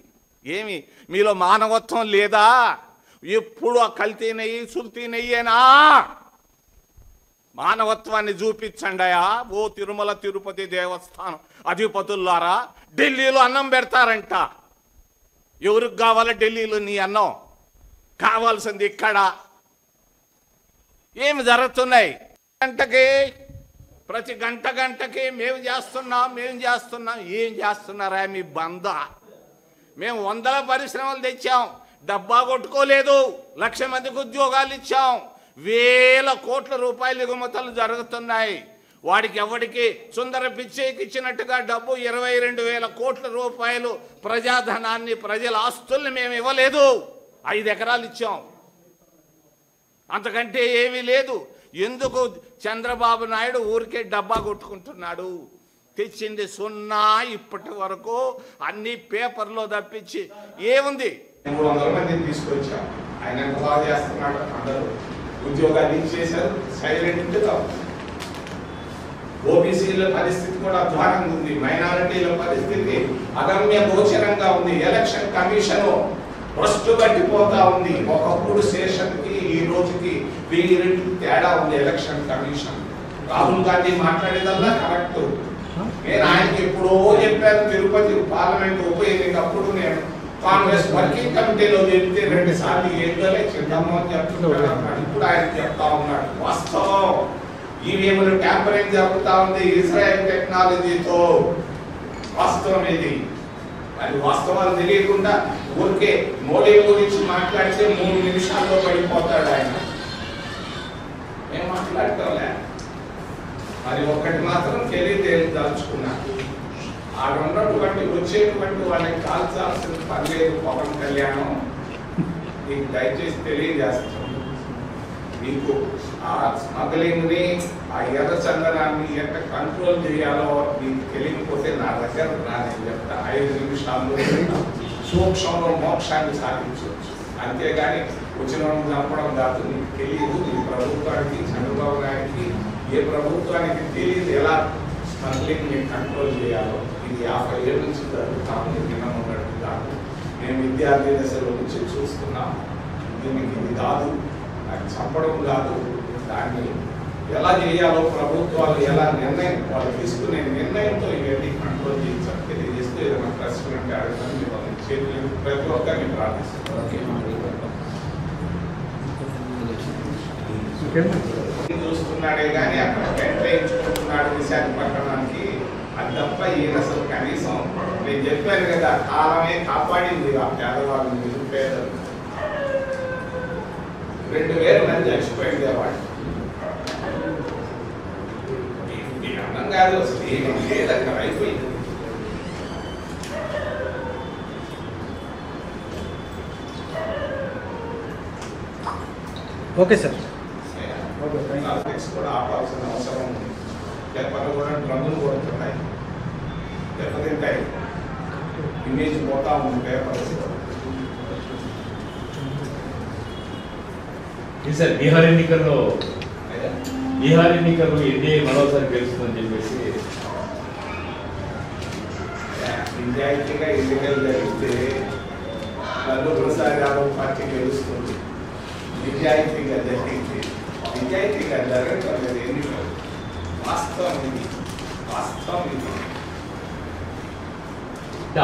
ఏమి మీలో మానవత్వం లేదా? ఎప్పుడు ఆ కల్తీ నెయ్యి సుల్తీ నెయ్యేనా? మానవత్వాన్ని చూపించండియా ఓ తిరుమల తిరుపతి దేవస్థానం అధిపతులారా. ఢిల్లీలో అన్నం పెడతారంట. ఎవరికి కావాలా ఢిల్లీలో నీ అన్నం? కావాల్సింది ఇక్కడ. ఏమి జరుగుతున్నాయి? ప్రతి గంటకి మేము చేస్తున్నాం. ఏం చేస్తున్నారా మీ బంద? మేము 100 పరిశ్రమలు తెచ్చాం, డబ్బా కొట్టుకోలేదు. 1,00,000 మందికి ఉద్యోగాలు ఇచ్చాం. 1,000 కోట్ల రూపాయలు ఎగుమతులు జరుగుతున్నాయి. వాడికి ఎవరికి సుందర పిచ్చేకి ఇచ్చినట్టుగా డబ్బు 22,000 కోట్ల రూపాయలు ప్రజాధనాన్ని, ప్రజల ఆస్తుల్ని మేము ఇవ్వలేదు. 5 ఎకరాలు ఇచ్చాం, అంతకంటే ఏమీ లేదు. ఎందుకు చంద్రబాబు నాయుడు ఊరికే డబ్బా కొట్టుకుంటున్నాడు? తెచ్చింది 0. ఇప్పటి వరకు అన్ని పేపర్లో తప్పించి ఏముంది? 300 మందిని తీసుకొచ్చాం. ఆయన బాగా చేస్తున్నాడు. అందరూ ఉద్యోగాలు ఇచ్చేశారు. సైలెంట్గా ఓబీసీల పరిస్థితి కూడా అధ్వానంగా ఉంది. మైనారిటీల పరిస్థితి అగమ్య గోచరంగా ఉంది. ఎలక్షన్ కమిషన్ భ్రష్టు పట్టిపోతా ఉంది. ఒకప్పుడు శేషన్కి ఈ రోజుకి 1000 రెట్లు తేడా ఉంది ఎలక్షన్ కమిషన్. రాహుల్ గాంధీ మాట్లాడేదల్లా కరెక్ట్. నేను ఆయనకి ఎప్పుడో చెప్పాను, తిరుపతి పార్లమెంట్ ఉప ఎన్నికప్పుడు నేను కాంగ్రెస్ వర్కింగ్ కమిటీలో చెప్తే 2 సార్లు ఏంటోలే చిన్నమ్మ చెప్తున్నాడు. ఇప్పుడు ఆయన చెప్తా ఉన్నాడు. వాస్తవం ఈవీఎంలు ట్యాంపరింగ్ జరుగుతా ఉంది ఇజ్రాయెల్ టెక్నాలజీతో. వాస్తవం ఇది. అది వాస్తవాలు తెలియకుండా ఊరికే మోడీ గురించి మాట్లాడితే 3 నిమిషాల్లో పడిపోతాడు ఆయన. ఏం మాట్లాడతాంలే. మరి ఒక్కటి మాత్రం తెలియదలుచుకున్నా, ఆడున్నటువంటి వచ్చేటువంటి వాళ్ళకి కాల్చాల్సిన పని లేదు. పవన్ కళ్యాణం మీకు దయచేసి తెలియజేస్తాం. మీకు ఆ స్మగ్లింగ్ని, ఆ ఎర్ర చందనాన్ని ఎంత కంట్రోల్ చేయాలో మీకు తెలియకపోతే నా దగ్గర నేను చెప్తా. 5 నిమిషాల్లో సూక్ష్మంలో మోక్షాన్ని సాధించవచ్చు. అంతేగాని వచ్చిన చంపడం కాదు. నీకు తెలియదు. ఈ ప్రభుత్వానికి, చంద్రబాబు నాయుడికి, ఏ ప్రభుత్వానికి తెలియదు ఎలా స్మగ్లింగ్ని కంట్రోల్ చేయాలో. ఇది 50 ఏళ్ళ నుంచి జరుగుతా ఉంది. నిన్నటి కాదు. మేము విద్యార్థి దశలో నుంచి చూస్తున్నాం. దీనికి ఇది కాదు, అది చంపడం కాదు. దాన్ని ఎలా చేయాలో ప్రభుత్వాలు ఎలా నిర్ణయం వాళ్ళు తీసుకునే నిర్ణయంతో ఇవన్నీ కంట్రోల్ చేయించాలి. తెలియజేస్తూ ఏదైనా ప్రశ్న అంటే అడగడానికి ప్రతి ఒక్కరిని ప్రార్థిస్తున్నాను. చూస్తున్నాడే కానీ అక్కడ కేటాయించుకుంటున్నాడు విశాఖపట్నానికి. అది తప్ప ఈయన అసలు కనీసం నేను చెప్పాను కదా, కాలమే కాపాడింది ఆ పేదవాళ్ళు, నిరుపేదలు. 2000 మంది చచ్చిపోయింది వాడు. అన్నం కాదు అసలు ఏమి లేదు అక్కడ, అయిపోయింది. Okay sir. కూడా ఆపాల్సిన అవసరం ఉంది. లేకపోతే కూడా డ్రమ్ములు కొడుతున్నాయి, దెబ్బతింటాయి, ఇమేజ్ పోతా ఉంది పేపర్స్. సార్ బీహార్ ఎన్నికల్లో ఎన్డీఏ మరోసారి గెలుస్తుందని చెప్పేసి నిజాయితీగా ఎన్నికలు జరిగితే లల్లు ప్రసాద్ యాదవ్ పార్టీ గెలుస్తుంది. నిజాయితీగా జరిగింది, నిజాయితీగా జరగటం లేదు ఎన్నికలు. వాస్తవం ఇది, వాస్తవం ఇది.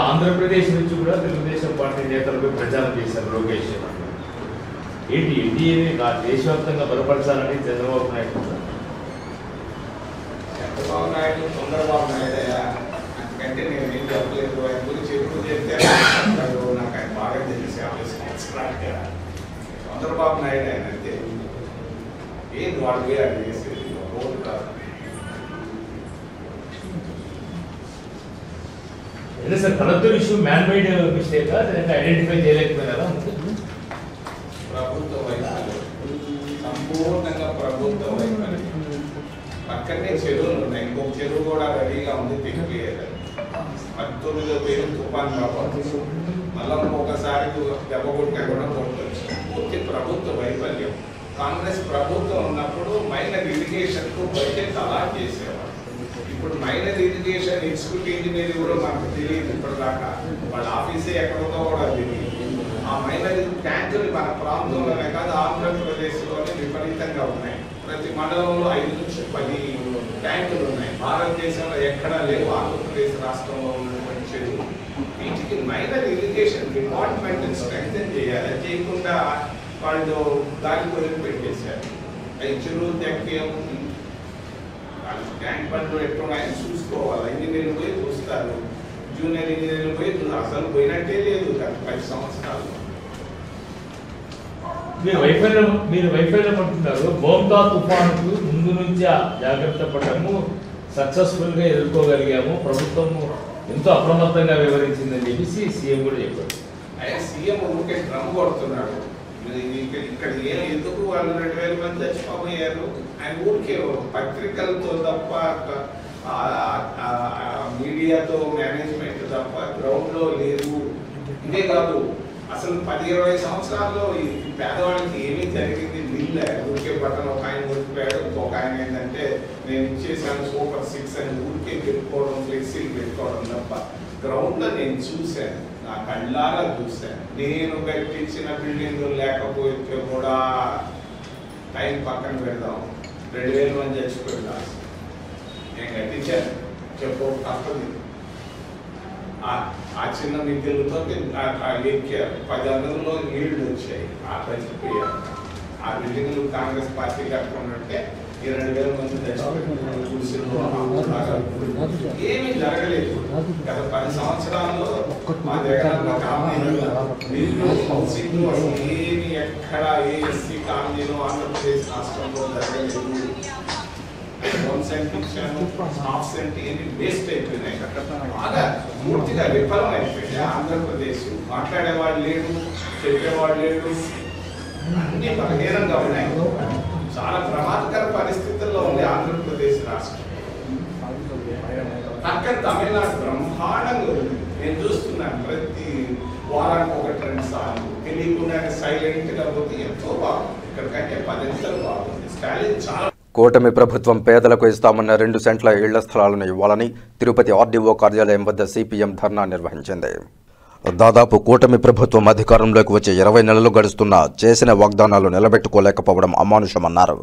ఆంధ్రప్రదేశ్ నుంచి కూడా తెలుగుదేశం పార్టీ నేతలపై ప్రచారం చేశారు లోకేష్. ఏంటి ఎన్డీఏని దేశవ్యాప్తంగా బలపరచాలని చంద్రబాబు నాయుడు చంద్రబాబు నాయుడు అంతకంటే నేను ఏం చెప్పలేదు. ఆయన గురించి ఎక్కువ చెప్తే నాకు ఆయన బాగా తెలిసి 50 సంవత్సరాలుగా చంద్రబాబు నాయుడు ఆయన అంటే ఏంది వాళ్ళు పోయి అది చేసేది రోడ్డు కాదు. అదే sir collector issue man made mistake identify చేయలేకపోయినారా? ప్రభుత్వ వైఫల్యం, సంపూర్ణంగా ప్రభుత్వ వైఫల్యం. పక్కనే చెరువులు ఉన్నాయి, ఇంకొక చెరువు కూడా రెడీగా ఉంది తెగిపోయేది. 19వ పేరు తుఫాన్ ప్రభావం, మళ్ళీ ఇంకొకసారి దెబ్బ కొట్టినా కూడా కొట్టవచ్చు. పూర్తి ప్రభుత్వ వైఫల్యం. కాంగ్రెస్ ప్రభుత్వం ఉన్నప్పుడు మైనర్ ఇరిగేషన్కు బడ్జెట్ అలాట్ చేసేవారు. ఇప్పుడు మైనర్ ఇరిగేషన్ ఎగ్జిక్యూటివ్ ఇంజనీర్ కూడా మనకు తెలియదు ఇప్పటిదాకా, వాళ్ళ ఆఫీసే ఎక్కడుందో కూడా తెలియదు. ఆ మైనర్ ట్యాంకులు మన ప్రాంతంలోనే కాదు ఆంధ్రప్రదేశ్లోనే విపరీతంగా ఉన్నాయి. ప్రతి మండలంలో 5 నుంచి 10 ట్యాంకులు ఉన్నాయి. భారతదేశంలో ఎక్కడా లేవు, ఆంధ్రప్రదేశ్ రాష్ట్రంలో ఉన్నటువంటి చెరువులు. వీటికి మైనర్ ఇరిగేషన్ డిపార్ట్మెంట్ స్ట్రెంగ్తన్ చేయాలి. చేయకుండా వాళ్ళు దాని కొరకు పెట్టేశారు. అవి చెరువులు తెక్కేముంది, వాళ్ళు ట్యాంక్ బండ్లు ఎట్టున్నాయని చూసుకోవాలి. ఇంజనీర్లు పోయి చూస్తారు, జూనియర్ ఇంజనీర్లు పోయి అసలు పోయినట్టే లేదు గత 10 సంవత్సరాలు. మీరు వైఫల్యం అంటున్నారు. మోంతా తుఫానుకు ముందు నుంచి జాగ్రత్త పడ్డాము, సక్సెస్ఫుల్ గా ఎదుర్కోగలిగాము, ప్రభుత్వం ఎంతో అప్రమత్తంగా వివరించిందని చెప్పేసి సీఎం కూడా చెప్పారు. ఆయన సీఎం ఊరికే డ్రమ్ కొడుతున్నాడు. ఇక్కడ ఎందుకు వాళ్ళు 2000 మంది చచ్చిపోయారు? ఆయన ఊరికే పత్రికలతో తప్ప, మీడియాతో మేనేజ్మెంట్ తప్ప గ్రౌండ్ లో లేదు. ఇదే కాదు, అసలు 10-20 సంవత్సరాల్లో ఈ పేదవాళ్ళకి ఏమీ జరిగింది వీళ్ళే. ఊరికే బట్టలు ఒక ఆయన ఓడిపోయాడు, ఇంకొక ఆయన ఏంటంటే నేను ఇచ్చేసాను సూపర్ 6 అని ఊరికే పెట్టుకోవడం, ఫ్లెక్సీలు పెట్టుకోవడం తప్ప గ్రౌండ్ లో నేను చూశాను, నా కళ్ళారా చూశాను. నేను కట్టించిన బిల్డింగ్ లేకపోతే కూడా టైం పక్కన పెడదాం, 2000 మంది చచ్చిపోయిందా? నేను కట్టించాను చెప్పు తప్పది. ఆ చిన్న మిద్దెలతో ఎక్కారు, 10 అడుగుల్లో నీళ్లు వచ్చాయి, ఆ చచ్చిపోయారు. ఆ బిల్డింగ్లు కాంగ్రెస్ పార్టీ కట్టుకుంటుంటే 2000 మంది ఏమీ జరగలేదు. గత 10 సంవత్సరాల్లో మా దగ్గర హౌసింగ్ అసలు ఏమి ఎక్కడ ఏఎస్సీ కాలనీలో ఆంధ్రప్రదేశ్ రాష్ట్రంలో జరగలేదు. 1 సెంట్ ఇచ్చాను, హాఫ్ సెంట్ ఏమి వేస్ట్ అయిపోయినాయి. బాగా పూర్తిగా విఫలం అయిపోయింది ఆంధ్రప్రదేశ్. మాట్లాడేవాడు లేడు, చెప్పేవాడు లేడు, అన్ని బలహీనంగా ఉన్నాయి. చాలా ప్రమాదకర పరిస్థితుల్లో ఉంది ఆంధ్రప్రదేశ్ రాష్ట్రం. పక్కన తమిళనాడు బ్రహ్మాండంగా ఉంది. నేను చూస్తున్నాను ప్రతి వారానికి 1-2 సార్లు తెలియకుండానే సైలెంట్ గా పోతే ఎంతో బాగుంది. ఇక్కడికంటే 10 నిమిషాలు బాగుంది. స్టాలిన్ చాలా కూటమి ప్రభుత్వం పేదలకు ఇస్తామన్న 2 సెంట్ల ఇళ్ల స్థలాలను ఇవ్వాలని తిరుపతి ఆర్డీఓ కార్యాలయం వద్ద సిపిఎం ధర్నా నిర్వహించింది. దాదాపు కూటమి ప్రభుత్వం అధికారంలోకి వచ్చి 20 నెలలు గడుస్తున్నా చేసిన వాగ్దానాలు నిలబెట్టుకోలేకపోవడం అమానుషమన్నారు.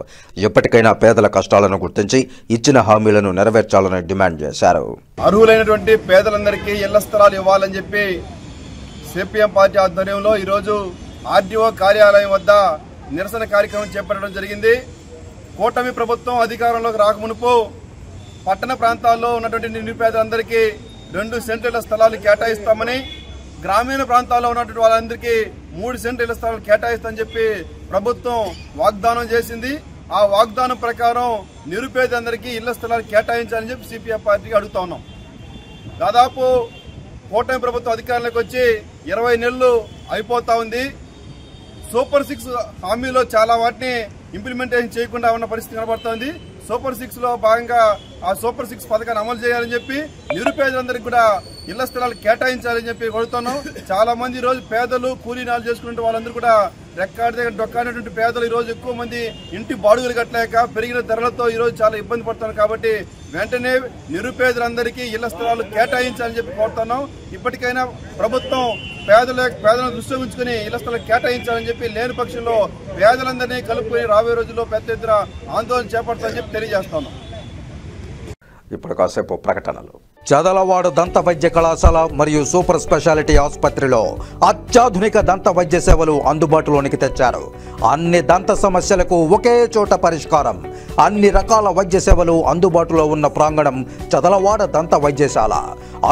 ఎప్పటికైనా పేదల కష్టాలను గుర్తించి ఇచ్చిన హామీలను నెరవేర్చాలని డిమాండ్ చేశారు. అర్హులైనటువంటి పేదలందరికీ ఇళ్ల స్థలాలు ఇవ్వాలని చెప్పి సిపిఎం పార్టీ ఆధ్వర్యంలో ఈరోజు ఆర్డీఓ కార్యాలయం వద్ద నిరసన కార్యక్రమం చేపట్టడం జరిగింది. కూటమి ప్రభుత్వం అధికారంలోకి రాకమునుపు పట్టణ ప్రాంతాల్లో ఉన్నటువంటి నిరుపేదలందరికీ 2 సెంట్ల స్థలాలు కేటాయిస్తామని, గ్రామీణ ప్రాంతాల్లో ఉన్నటువంటి వాళ్ళందరికీ 3 సెంట్ల స్థలాలు కేటాయిస్తామని చెప్పి ప్రభుత్వం వాగ్దానం చేసింది. ఆ వాగ్దానం ప్రకారం నిరుపేదలందరికీ ఇళ్ల స్థలాలు కేటాయించాలని చెప్పి సిపిఎం పార్టీకి అడుగుతా ఉన్నాం. దాదాపు కూటమి ప్రభుత్వం అధికారంలోకి వచ్చి 20 నెలలు అయిపోతా ఉంది. సూపర్ 6 హామీలో చాలా వాటిని ఇంప్లిమెంటేషన్ చేయకుండా ఉన్న పరిస్థితి కనబడుతోంది. సూపర్ 6 లో భాగంగా ఆ సూపర్ 6 పథకాన్ని అమలు చేయాలని చెప్పి నిరుపేదలందరికీ కూడా ఇళ్ల స్థలాలు కేటాయించాలని చెప్పి కోరుతున్నాం. చాలా మంది ఈ రోజు పేదలు కూలీనాలు చేసుకునే వాళ్ళందరూ కూడా రెక్కాడి దగ్గర డొక్కాడినటువంటి పేదలు ఈ రోజు ఎక్కువ మంది ఇంటి బాడుగులు కట్టలేక పెరిగిన ధరలతో ఈ రోజు చాలా ఇబ్బంది పడుతున్నారు. కాబట్టి వెంటనే నిరుపేదలందరికీ ఇళ్ల స్థలాలు కేటాయించాలని చెప్పి కోరుతున్నాం. ఇప్పటికైనా ప్రభుత్వం పేదలను దృష్టిలో ఉంచుకుని ఇళ్ల స్థలాలు కేటాయించాలని చెప్పి, లేని పక్షంలో పేదలందరినీ కలుపుకొని రాబోయే రోజుల్లో పెద్ద ఎత్తున ఆందోళన చేపడతామని చెప్పి తెలియజేస్తున్నాం. ఇప్పుడు కాసేపు ప్రకటనలు. చదలవాడ దంత వైద్య కళాశాల మరియు సూపర్ స్పెషాలిటీ ఆసుపత్రిలో అత్యాధునిక దంత వైద్య సేవలు అందుబాటులోనికి తెచ్చారు. అన్ని దంత సమస్యలకు ఒకే చోట పరిష్కారం. అన్ని రకాల వైద్య సేవలు అందుబాటులో ఉన్న ప్రాంగణం చదలవాడ దంత వైద్యశాల.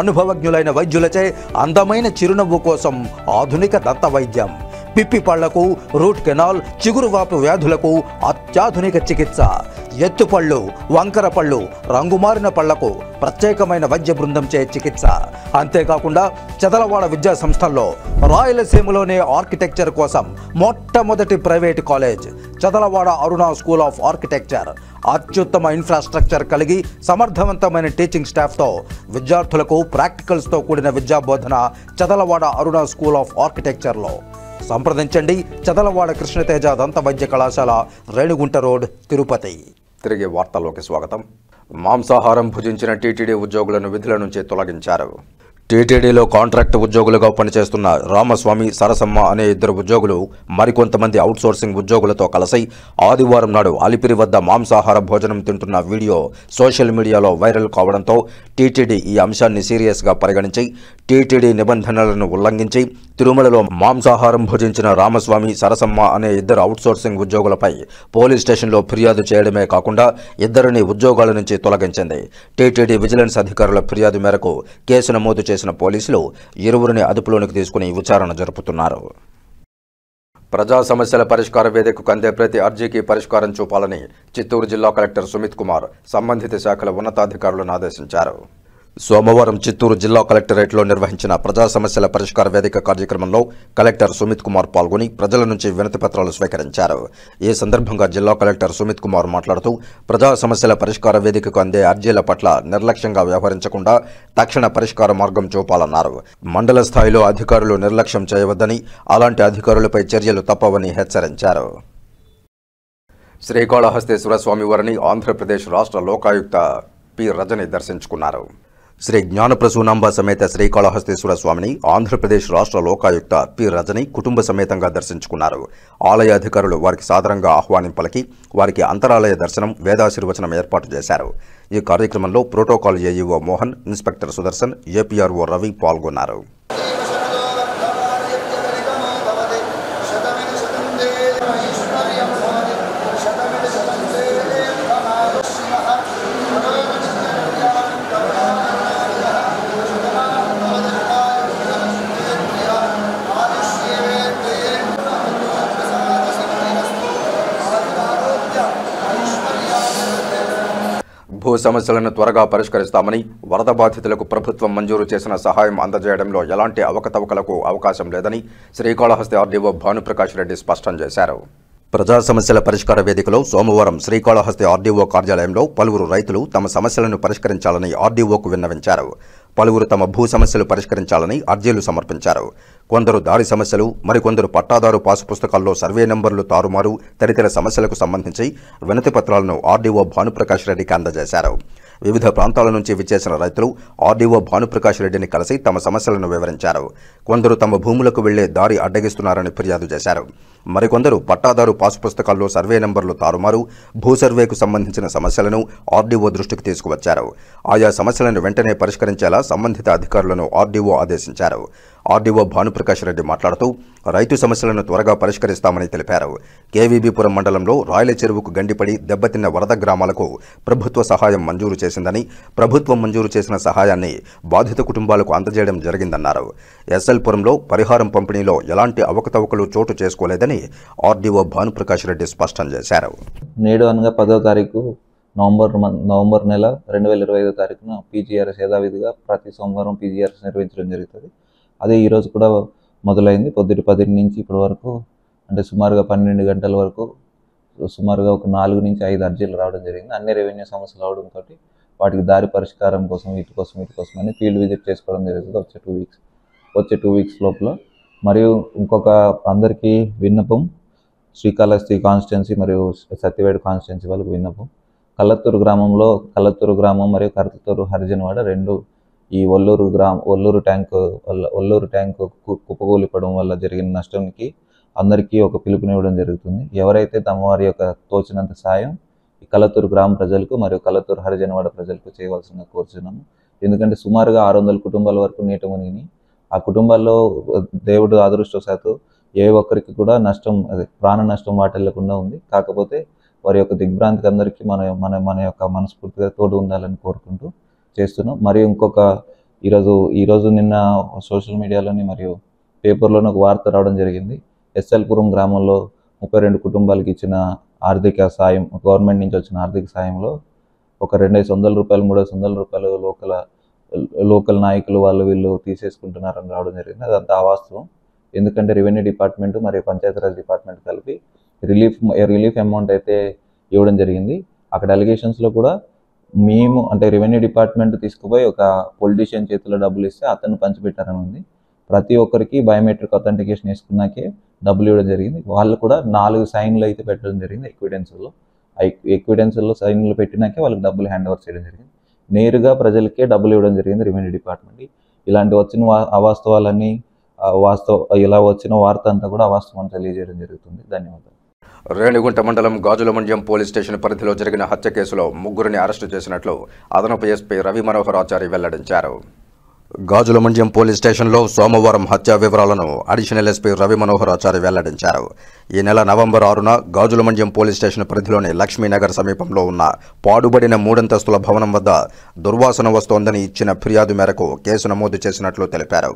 అనుభవజ్ఞులైన వైద్యులచే అందమైన చిరునవ్వు కోసం ఆధునిక దంత వైద్యం. పిప్పి పళ్లకు, రూట్ కెనాల్, చిగురువాపు వ్యాధులకు అత్యాధునిక చికిత్స. ఎత్తుపళ్ళు, వంకర పళ్ళు, రంగుమారిన పళ్లకు ప్రత్యేకమైన వైద్య బృందంచే చికిత్స. అంతేకాకుండా చదలవాడ విద్యా సంస్థల్లో రాయలసీమలోనే ఆర్కిటెక్చర్ కోసం మొట్టమొదటి private college Chadalavada Aruna school of architecture. అత్యుత్తమ ఇన్ఫ్రాస్ట్రక్చర్ కలిగి సమర్థవంతమైన టీచింగ్ స్టాఫ్తో విద్యార్థులకు ప్రాక్టికల్స్తో కూడిన విద్యాబోధన చదలవాడ అరుణ స్కూల్ ఆఫ్ ఆర్కిటెక్చర్లో. సంప్రదించండి. చదలవాడ కృష్ణతేజ దంత వైద్య కళాశాల, రేణిగుంట రోడ్, తిరుపతి. తిరిగి వార్తల్లోకి స్వాగతం. మాంసాహారం భుజించిన టీటీడీ ఉద్యోగులను విధుల నుంచి తొలగించారు. టీటీడీలో కాంట్రాక్ట్ ఉద్యోగులుగా పనిచేస్తున్న రామస్వామి, సరసమ్మ అనే 2 ఉద్యోగులు మరికొంతమంది అవుట్సోర్సింగ్ ఉద్యోగులతో కలిసి ఆదివారం నాడు అలిపిరి వద్ద మాంసాహార భోజనం తింటున్న వీడియో సోషల్ మీడియాలో వైరల్ కావడంతో టీటీడీ ఈ అంశాన్ని సీరియస్గా పరిగణించి టీటీడీ నిబంధనలను ఉల్లంఘించి తిరుమలలో మాంసాహారం భుజించిన రామస్వామి, సరసమ్మ అనే 2 అవుట్సోర్సింగ్ ఉద్యోగులపై పోలీస్ స్టేషన్లో ఫిర్యాదు చేయడమే కాకుండా 2 ఉద్యోగాల నుంచి తొలగించింది. టీటీడీ విజిలెన్స్ అధికారుల ఫిర్యాదు మేరకు కేసు నమోదు చేసిన పోలీసులు 2 అదుపులోనికి తీసుకుని విచారణ జరుపుతున్నారు. ప్రజా సమస్యల పరిష్కార వేదికకు అందే ప్రతి అర్జీకి పరిష్కారం చూపాలని చిత్తూరు జిల్లా కలెక్టర్ సుమిత్ కుమార్ సంబంధిత శాఖల ఉన్నతాధికారులను ఆదేశించారు. సోమవారం చిత్తూరు జిల్లా కలెక్టరేట్లో నిర్వహించిన ప్రజా సమస్యల పరిష్కార వేదిక కార్యక్రమంలో కలెక్టర్ సుమిత్ కుమార్ పాల్గొని ప్రజల నుంచి వినతి పత్రాలు స్వీకరించారు. ఈ సందర్భంగా జిల్లా కలెక్టర్ సుమిత్ కుమార్ మాట్లాడుతూ ప్రజా సమస్యల పరిష్కార వేదికకు అందే అర్జీల పట్ల నిర్లక్ష్యంగా వ్యవహరించకుండా తక్షణ పరిష్కార మార్గం చూపాలన్నారు. మండల స్థాయిలో అధికారులు నిర్లక్ష్యం చేయవద్దని, అలాంటి అధికారులపై చర్యలు తప్పవని హెచ్చరించారు. శ్రీకాళహస్తీశ్వర స్వామివారిని ఆంధ్రప్రదేశ్ రాష్ట్ర లోకాయుక్త పి రజని దర్శించుకున్నారు. శ్రీ జ్ఞానప్రసూనాంబ సమేత శ్రీకాళహస్తీశ్వర స్వామిని ఆంధ్రప్రదేశ్ రాష్ట్ర లోకాయుక్త పి రజని కుటుంబ సమేతంగా దర్శించుకున్నారు. ఆలయ అధికారులు వారికి సాదరంగా ఆహ్వానం పలికి వారికి అంతరాలయ దర్శనం, వేదాశీర్వచనం ఏర్పాటు చేశారు. ఈ కార్యక్రమంలో protocol AEO Mohan, inspector Sudarshan, APRO Ravi పాల్గొన్నారు. భూ సమస్యలను త్వరగా పరిష్కరిస్తామని, వరద బాధితులకు ప్రభుత్వం మంజూరు చేసిన సహాయం అందజేయడంలో ఎలాంటి అవకతవకలకు అవకాశం లేదని శ్రీకాళహస్తి ఆర్డీఓ భానుప్రకాష్ రెడ్డి స్పష్టం చేశారు. ప్రజా సమస్యల పరిష్కార వేదికలో సోమవారం శ్రీకాళహస్తి ఆర్డీఓ కార్యాలయంలో పలువురు రైతులు తమ సమస్యలను పరిష్కరించాలని ఆర్డీఓకు విన్నవించారు. పలువురు తమ భూ సమస్యలు పరిష్కరించాలని అర్జీలు సమర్పించారు. కొందరు దారి సమస్యలు, మరికొందరు పట్టాదారు పాసు పుస్తకాల్లో సర్వే నెంబర్లు తారుమారు తదితర సమస్యలకు సంబంధించి వినతి పత్రాలను ఆర్డీఓ భానుప్రకాష్ రెడ్డికి అందజేశారు. వివిధ ప్రాంతాల నుంచి విచ్చేసిన రైతులు ఆర్డీఓ భానుప్రకాష్ రెడ్డిని కలిసి తమ సమస్యలను వివరించారు. కొందరు తమ భూములకు వెళ్లే దారి అడ్డగిస్తున్నారని ఫిర్యాదు చేశారు. మరికొందరు పట్టాదారు పాసు పుస్తకాల్లో సర్వే నెంబర్లు తారుమారు, భూ సర్వేకు సంబంధించిన సమస్యలను ఆర్డీఓ దృష్టికి తీసుకువచ్చారు. ఆయా సమస్యలను వెంటనే పరిష్కరించేలా సంబంధిత అధికారులను ఆర్డీఓ ఆదేశించారు. ఆర్డీఓ భానుప్రకాష్ రెడ్డి మాట్లాడుతూ రైతు సమస్యలను త్వరగా పరిష్కరిస్తామని తెలిపారు. కేవీబీపురం మండలంలో రాయల చెరువుకు గండిపడి దెబ్బతిన్న వరద గ్రామాలకు ప్రభుత్వ సహాయం మంజూరు చేసిందని, ప్రభుత్వం మంజూరు చేసిన సహాయాన్ని బాధిత కుటుంబాలకు అందజేయడం జరిగిందన్నారు. ఎస్ఎల్పురంలో పరిహారం పంపిణీలో ఎలాంటి అవకతవకలు చోటు చేసుకోలేదని ఆర్డీఓ భానుప్రకాష్ రెడ్డి స్పష్టం చేశారు. నేడు అనగా 10వ తారీఖు నవంబర్ నెల 2025 తారీఖున పీజీఆర్ఎస్ యథావిధిగా ప్రతి సోమవారం పీజీఆర్ఎస్ నిర్వహించడం జరుగుతుంది. అదే ఈరోజు కూడా మొదలైంది. పొద్దుటి 10 నుంచి ఇప్పటి వరకు అంటే సుమారుగా 12 గంటల వరకు సుమారుగా ఒక 4 నుంచి 5 అర్జీలు రావడం జరిగింది. అన్ని రెవెన్యూ సమస్యలు అవడంతో వాటికి దారి పరిష్కారం కోసం వీటి కోసం అని ఫీల్డ్ విజిట్ చేసుకోవడం జరుగుతుంది వచ్చే 2 వీక్స్ లోపల. మరియు ఇంకొక అందరికీ విన్నపం, శ్రీకాళహస్తి కాన్స్టిట్యున్సీ మరియు సత్యవేడు కాన్స్టిట్యున్సీ వాళ్ళకు విన్నపం. కల్లత్తూరు గ్రామం మరియు కరతూరు హరిజనవాడ రెండు ఈ ఒల్లూరు ట్యాంకు కుప్పకూలిపడం వల్ల జరిగిన నష్టానికి అందరికీ ఒక పిలుపునివ్వడం జరుగుతుంది. ఎవరైతే తమ వారి యొక్క తోచినంత సాయం ఈ కల్లత్తూరు గ్రామ ప్రజలకు మరియు కల్లత్తూరు హరిజనవాడ ప్రజలకు చేయవలసిన కోరుచున్నాము. ఎందుకంటే సుమారుగా 600 కుటుంబాల వరకు నీట మునిగినాయి. ఆ కుటుంబాల్లో దేవుడు అదృష్టవశాత్తు ఏ ఒక్కరికి కూడా ప్రాణ నష్టం వాటిల్లకుండా ఉంది. కాకపోతే వారి యొక్క దిగ్భ్రాంతికి అందరికీ మన యొక్క మనస్ఫూర్తిగా తోడు ఉండాలని కోరుకుంటూ చేస్తున్నాం. మరియు ఈరోజు నిన్న సోషల్ మీడియాలోని మరియు పేపర్లోని ఒక వార్త రావడం జరిగింది. ఎస్ఎల్పురం గ్రామంలో 32 కుటుంబాలకు ఇచ్చిన ఆర్థిక సాయం, గవర్నమెంట్ నుంచి వచ్చిన ఆర్థిక సాయంలో ఒక 200 రూపాయలు 300 రూపాయలు లోకల్ నాయకులు వీళ్ళు తీసేసుకుంటున్నారని రావడం జరిగింది. అదంతా అవాస్తవం. ఎందుకంటే రెవెన్యూ డిపార్ట్మెంట్ మరియు పంచాయతీరాజ్ డిపార్ట్మెంట్ కలిపి రిలీఫ్ అమౌంట్ అయితే ఇవ్వడం జరిగింది. అక్కడ అలిగేషన్స్లో కూడా మేము అంటే రెవెన్యూ డిపార్ట్మెంట్ తీసుకుపోయి ఒక పొలిటీషియన్ చేతిలో డబ్బులు ఇస్తే అతను పంచిపెట్టారని ఉంది. ప్రతి ఒక్కరికి బయోమెట్రిక్ అథెంటికేషన్ వేసుకున్నాకే డబ్బులు ఇవ్వడం జరిగింది. వాళ్ళు కూడా 4 సైన్లు అయితే పెట్టడం జరిగింది. ఎక్విడెన్స్లో సైన్లు పెట్టినాకే వాళ్ళకి డబ్బులు హ్యాండ్ ఓవర్ చేయడం జరిగింది. నేరుగా ప్రజలకే డబ్బులు ఇవ్వడం జరిగింది రెవెన్యూ డిపార్ట్మెంట్. ఇలాంటి వచ్చిన అవాస్తవాలన్నీ ఇలా వచ్చిన వార్త అంతా కూడా అవాస్తవం తెలియజేయడం జరుగుతుంది. ధన్యవాదాలు. రేణిగుంట మండలం గాజులమండ్యం పోలీస్ స్టేషన్ పరిధిలో జరిగిన హత్య కేసులో 3 అరెస్టు చేసినట్లు అదనపు ఎస్పీ రవి మనోహరాచారి వెల్లడించారు. గాజులమండ్యం పోలీస్ స్టేషన్లో సోమవారం హత్య వివరాలను అడిషనల్ ఎస్పీ రవి మనోహరాచారి వెల్లడించారు. ఈ నెల నవంబర్ 6న గాజులమండ్యం పోలీస్ స్టేషన్ పరిధిలోని లక్ష్మీనగర్ సమీపంలో ఉన్న పాడుబడిన 3 అంతస్తుల భవనం వద్ద దుర్వాసన వస్తోందని ఇచ్చిన ఫిర్యాదు మేరకు కేసు నమోదు చేసినట్లు తెలిపారు.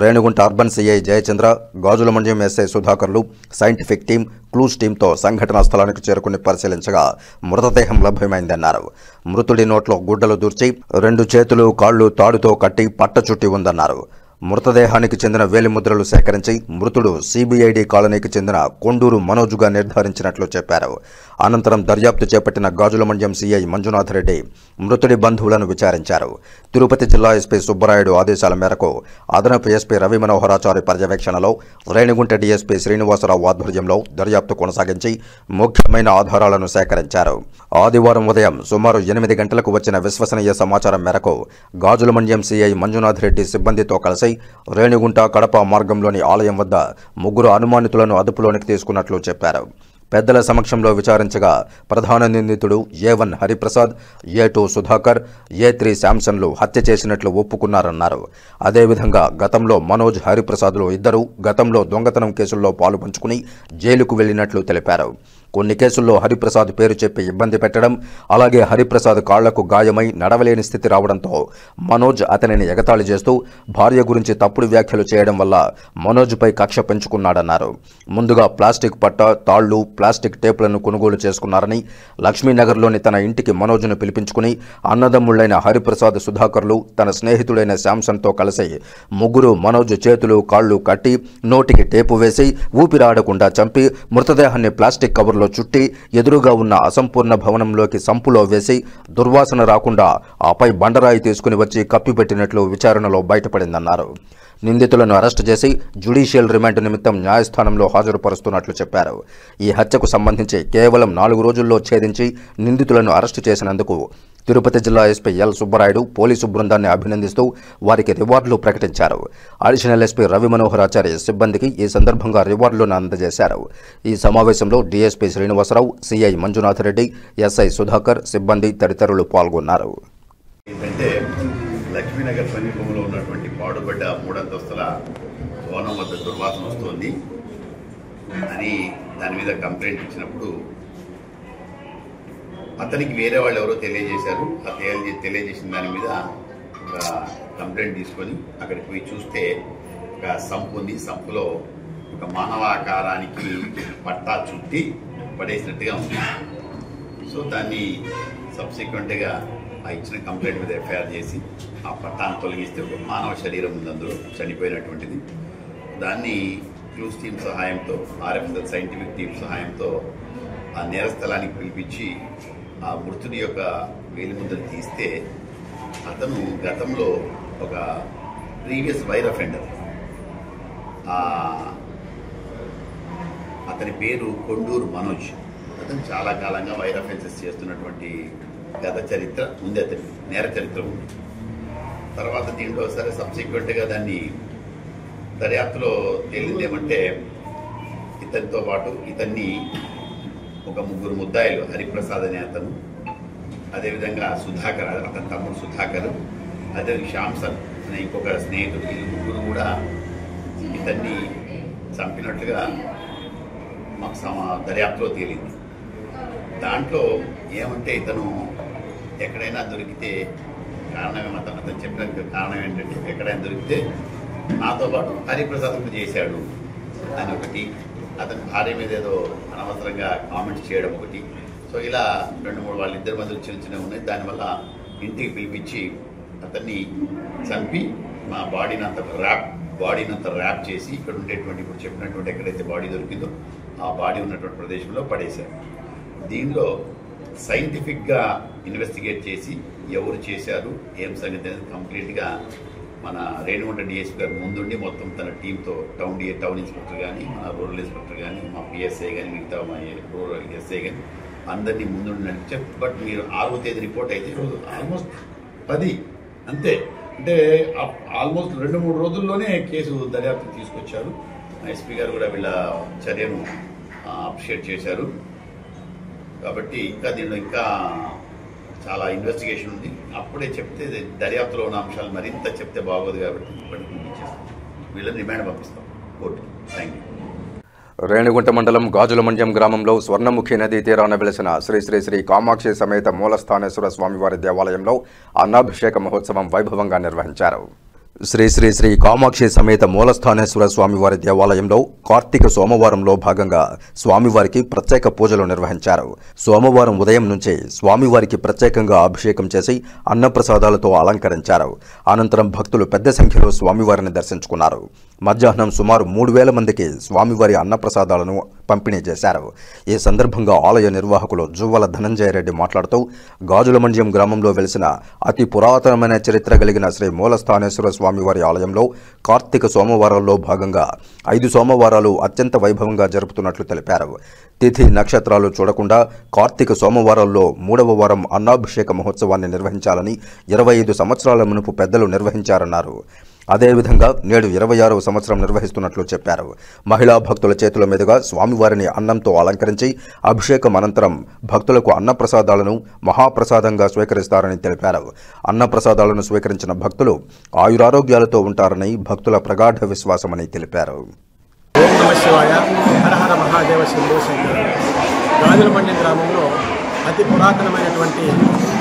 Renigunta urban CI Jayachandra, Gajulamandyam SI సుధాకర్లు, సైంటిఫిక్ టీం, క్లూస్ టీంతో సంఘటనా స్థలానికి చేరుకుని పరిశీలించగా మృతదేహం లభ్యమైందన్నారు. మృతుడి నోట్లో గుడ్డలు దూర్చి 2 చేతులు కాళ్లు తాడుతో కట్టి పట్ట చుట్టి ఉందన్నారు. మృతదేహానికి చెందిన వేలిముద్రలు సేకరించి మృతుడు సిబిఐడి కాలనీకి చెందిన కొండూరు మనోజ్గా నిర్ధారించినట్లు చెప్పారు. అనంతరం దర్యాప్తు చేపట్టిన గాజులమండ్యం సిఐ మంజునాథ్ రెడ్డి మృతుడి బంధువులను విచారించారు. తిరుపతి జిల్లా ఎస్పీ సుబ్బరాయుడు ఆదేశాల మేరకు అదనపు ఎస్పీ రవి మనోహరాచారి పర్యవేక్షణలో రేణిగుంట డీఎస్పీ శ్రీనివాసరావు ఆధ్వర్యంలో దర్యాప్తు కొనసాగించి ముఖ్యమైన ఆధారాలను సేకరించారు. ఆదివారం ఉదయం సుమారు 8 గంటలకు వచ్చిన విశ్వసనీయ సమాచారం మేరకు గాజులమండ్యం సిఐ మంజునాథ్ రెడ్డి సిబ్బందితో కలిసి రేణిగుంట కడప మార్గంలోని ఆలయం వద్ద 3 అనుమానితులను అదుపులోనికి తీసుకున్నట్లు చెప్పారు. పెద్దల సమక్షంలో విచారించగా ప్రధాన నిందితుడు A1 Hariprasad, A2 Sudhakar, A3 శాంసన్లు హత్య చేసినట్లు ఒప్పుకున్నారన్నారు. అదేవిధంగా గతంలో మనోజ్, హరిప్రసాద్లు ఇద్దరు గతంలో దొంగతనం కేసుల్లో పాలుపంచుకుని జైలుకు వెళ్లినట్లు తెలిపారు. కొన్ని కేసుల్లో హరిప్రసాద్ పేరు చెప్పి ఇబ్బంది పెట్టడం, అలాగే హరిప్రసాద్ కాళ్లకు గాయమై నడవలేని స్థితి రావడంతో మనోజ్ అతనిని ఎగతాళి చేస్తూ భార్య గురించి తప్పుడు వ్యాఖ్యలు చేయడం వల్ల మనోజ్పై కక్ష పెంచుకున్నాడన్నారు. ముందుగా ప్లాస్టిక్ పట్ట, తాళ్లు, ప్లాస్టిక్ టేపులను కొనుగోలు చేసుకున్నారని, లక్ష్మీనగర్లోని తన ఇంటికి మనోజ్ను పిలిపించుకుని అన్నదమ్ముళ్లైన హరిప్రసాద్, సుధాకర్లు తన స్నేహితుడైన శాంసన్తో కలిసి 3 మనోజ్ చేతులు కాళ్లు కట్టి నోటికి టేపు వేసి ఊపిరాడకుండా చంపి మృతదేహాన్ని ప్లాస్టిక్ కవర్లో చుట్టి ఎదురుగా ఉన్న అసంపూర్ణ భవనంలోకి సంపులో వేసి దుర్వాసన రాకుండా ఆపై బండరాయి తీసుకుని వచ్చి కప్పిపెట్టినట్లు విచారణలో బయటపడిందన్నారు. నిందితులను అరెస్టు చేసి జ్యుడిషియల్ రిమాండ్ నిమిత్తం న్యాయస్థానంలో హాజరుపరుస్తున్నట్లు చెప్పారు. ఈ హత్యకు సంబంధించి కేవలం 4 రోజుల్లో ఛేదించి నిందితులను అరెస్టు చేసినందుకు తిరుపతి జిల్లా ఎస్పీ ఎల్ సుబ్బరాయుడు పోలీసు బృందాన్ని అభినందిస్తూ వారికి రివార్డులు ప్రకటించారు. అడిషనల్ ఎస్పీ రవి మనోహరాచారి సిబ్బందికి ఈ సందర్భంగా రివార్డులను అందజేశారు. ఈ సమావేశంలో DSP Srinivasarao, CI Manjunath Reddy, SI Sudhakar, సిబ్బంది తదితరులు పాల్గొన్నారు. లక్ష్మీనగర్ సమీపంలో ఉన్నటువంటి పాడుబడ్డ 3 అంతస్తుల అని దాని మీద కంప్లైంట్ ఇచ్చినప్పుడు అతనికి వేరే వాళ్ళు ఎవరో తెలియజేశారు. ఆ తెలియజేసిన దాని మీద ఒక కంప్లైంట్ తీసుకొని అక్కడికి పోయి చూస్తే ఒక సంపు ఉంది. సంపులో ఒక మానవాకారానికి పట్టా చుట్టి పడేసినట్టుగా ఉంది. సో దాన్ని సబ్సిక్వెంట్గా ఆ ఇచ్చిన కంప్లైంట్ మీద ఎఫ్ఐఆర్ చేసి ఆ పట్టాన్ని తొలగిస్తే ఒక మానవ శరీరం ఉంది అందులో చనిపోయినటువంటిది. దాన్ని క్లూస్ టీమ్ సహాయంతో, ఆర్ఎఫ్ఎస్ఎల్ సైంటిఫిక్ టీమ్ సహాయంతో ఆ నేరస్థలానికి పిలిపించి ఆ మృతుడి యొక్క వేలిముద్రను తీస్తే అతను గతంలో ఒక ప్రీవియస్ వైర్ అఫెండర్, అతని పేరు కొండూరు మనోజ్. అతను చాలా కాలంగా వైర్ అఫెన్సెస్ చేస్తున్నటువంటి గత చరిత్ర ఉంది, అతని నేర చరిత్ర ఉంది. తర్వాత దీంట్లో సరే సబ్సిక్వెంట్గా దాన్ని దర్యాప్తులో తేలింది ఏమంటే ఇతనితో పాటు ఇతన్ని ఒక ముగ్గురు ముద్దాయిలు, హరిప్రసాద్ అనే అతను, అదేవిధంగా సుధాకర్ అతని తమ్ముడు సుధాకర్, అదే శ్యామ్సన్ అనే ఇంకొక స్నేహితుడు, ఈ ముగ్గురు కూడా ఇతన్ని చంపినట్లుగా మాకు దర్యాప్తులో తేలింది. దాంట్లో ఏమంటే ఇతను ఎక్కడైనా దొరికితే కారణం అతను చెప్పిన కారణం ఏంటంటే ఎక్కడైనా దొరికితే నాతో పాటు హరిప్రసాద్కు చేశాడు అని ఒకటి, అతని భార్య మీద ఏదో అనవసరంగా కామెంట్స్ చేయడం ఒకటి. సో ఇలా 2-3 వాళ్ళిద్దరి మధ్యలో చిన్న చిన్నవి ఉన్నాయి. దానివల్ల ఇంటికి పిలిపించి అతన్ని చంపి మా బాడీని అంత ర్యాప్ చేసి ఇక్కడ ఉండేటువంటి ఇప్పుడు చెప్పినటువంటి ఎక్కడైతే బాడీ దొరికిందో ఆ బాడీ ఉన్నటువంటి ప్రదేశంలో పడేశారు. దీనిలో సైంటిఫిక్గా ఇన్వెస్టిగేట్ చేసి ఎవరు చేశారు ఏం సంగతి అనేది కంప్లీట్గా మన రేణుగుంట డిఎస్పీ గారు ముందుండి మొత్తం తన టీంతో టౌన్ ఇన్స్పెక్టర్ కానీ, మన రూరల్ ఇన్స్పెక్టర్ కానీ, మా పిఎస్ఐ కానీ, మిగతా మా రూరల్ ఎస్ఐ కానీ అందరినీ ముందుండి నడిచారు. బట్ మీరు 6వ తేదీ రిపోర్ట్ అయితే ఆల్మోస్ట్ 10 అంతే, అంటే ఆల్మోస్ట్ 2-3 రోజుల్లోనే కేసు దర్యాప్తు తీసుకొచ్చారు. ఎస్పీ గారు కూడా వీళ్ళ చర్యను అప్రిషియేట్ చేశారు. కాబట్టి ఇంకా దీనిలో ఇంకా చాలా ఇన్వెస్టిగేషన్ ఉంది. అప్పుడే చెప్తే దర్యాప్తులో ఉన్న అంశాలు మరింత చెప్తే బాగోదు కాబట్టి ఇప్పటికి ఇచ్చేస్తాం. వీళ్ళని రిమాండ్ పంపిస్తాం కోర్టుకి. Thank you. రేణిగుంట మండలం గాజులమండ్యం గ్రామంలో స్వర్ణముఖి నదీ తీరాన వెలిసిన శ్రీ శ్రీ శ్రీ కామాక్షి సమేత మూలస్థానేశ్వర స్వామివారి దేవాలయంలో అన్నాభిషేక మహోత్సవం వైభవంగా నిర్వహించారు. శ్రీ శ్రీ శ్రీ కామాక్షి సమేత మూలస్థానేశ్వర స్వామివారి దేవాలయంలో కార్తీక సోమవారంలో భాగంగా స్వామివారికి ప్రత్యేక పూజలు నిర్వహించారు. సోమవారం ఉదయం నుంచి స్వామివారికి ప్రత్యేకంగా అభిషేకం చేసి అన్నప్రసాదాలతో అలంకరించారు. అనంతరం భక్తులు పెద్ద సంఖ్యలో స్వామివారిని దర్శించుకున్నారు. మధ్యాహ్నం సుమారు 3000 మందికి స్వామివారి అన్నప్రసాదాలను పంపిణీ చేశారు. ఈ సందర్భంగా ఆలయ నిర్వాహకులు జువ్వల ధనంజయ రెడ్డి మాట్లాడుతూ గాజులమండ్యం గ్రామంలో వెలిసిన అతి పురాతనమైన చరిత్ర కలిగిన శ్రీ మూలస్థానేశ్వర స్వామివారి ఆలయంలో కార్తీక సోమవారాల్లో భాగంగా 5 సోమవారాలు అత్యంత వైభవంగా జరుపుతున్నట్లు తెలిపారు. తిథి నక్షత్రాలు చూడకుండా కార్తీక సోమవారాల్లో 3వ వారం అన్నాభిషేక మహోత్సవాన్ని నిర్వహించాలని 25 సంవత్సరాల మునుపు పెద్దలు నిర్వహించారన్నారు. అదేవిధంగా నేడు 26వ సంవత్సరం నిర్వహిస్తున్నట్లు చెప్పారు. మహిళా భక్తుల చేతుల మీదుగా స్వామివారిని అన్నంతో అలంకరించి అభిషేకం అనంతరం భక్తులకు అన్నప్రసాదాలను మహాప్రసాదంగా స్వీకరిస్తారని తెలిపారు. అన్నప్రసాదాలను స్వీకరించిన భక్తులు ఆయురారోగ్యాలతో ఉంటారని భక్తుల ప్రగాఢ విశ్వాసమని తెలిపారు. ఓం నమః శివాయ, హర హర మహాదేవ శంభో శంకర. గాజులమండ్యం గ్రామంలో అతి పురాతనమైనటువంటి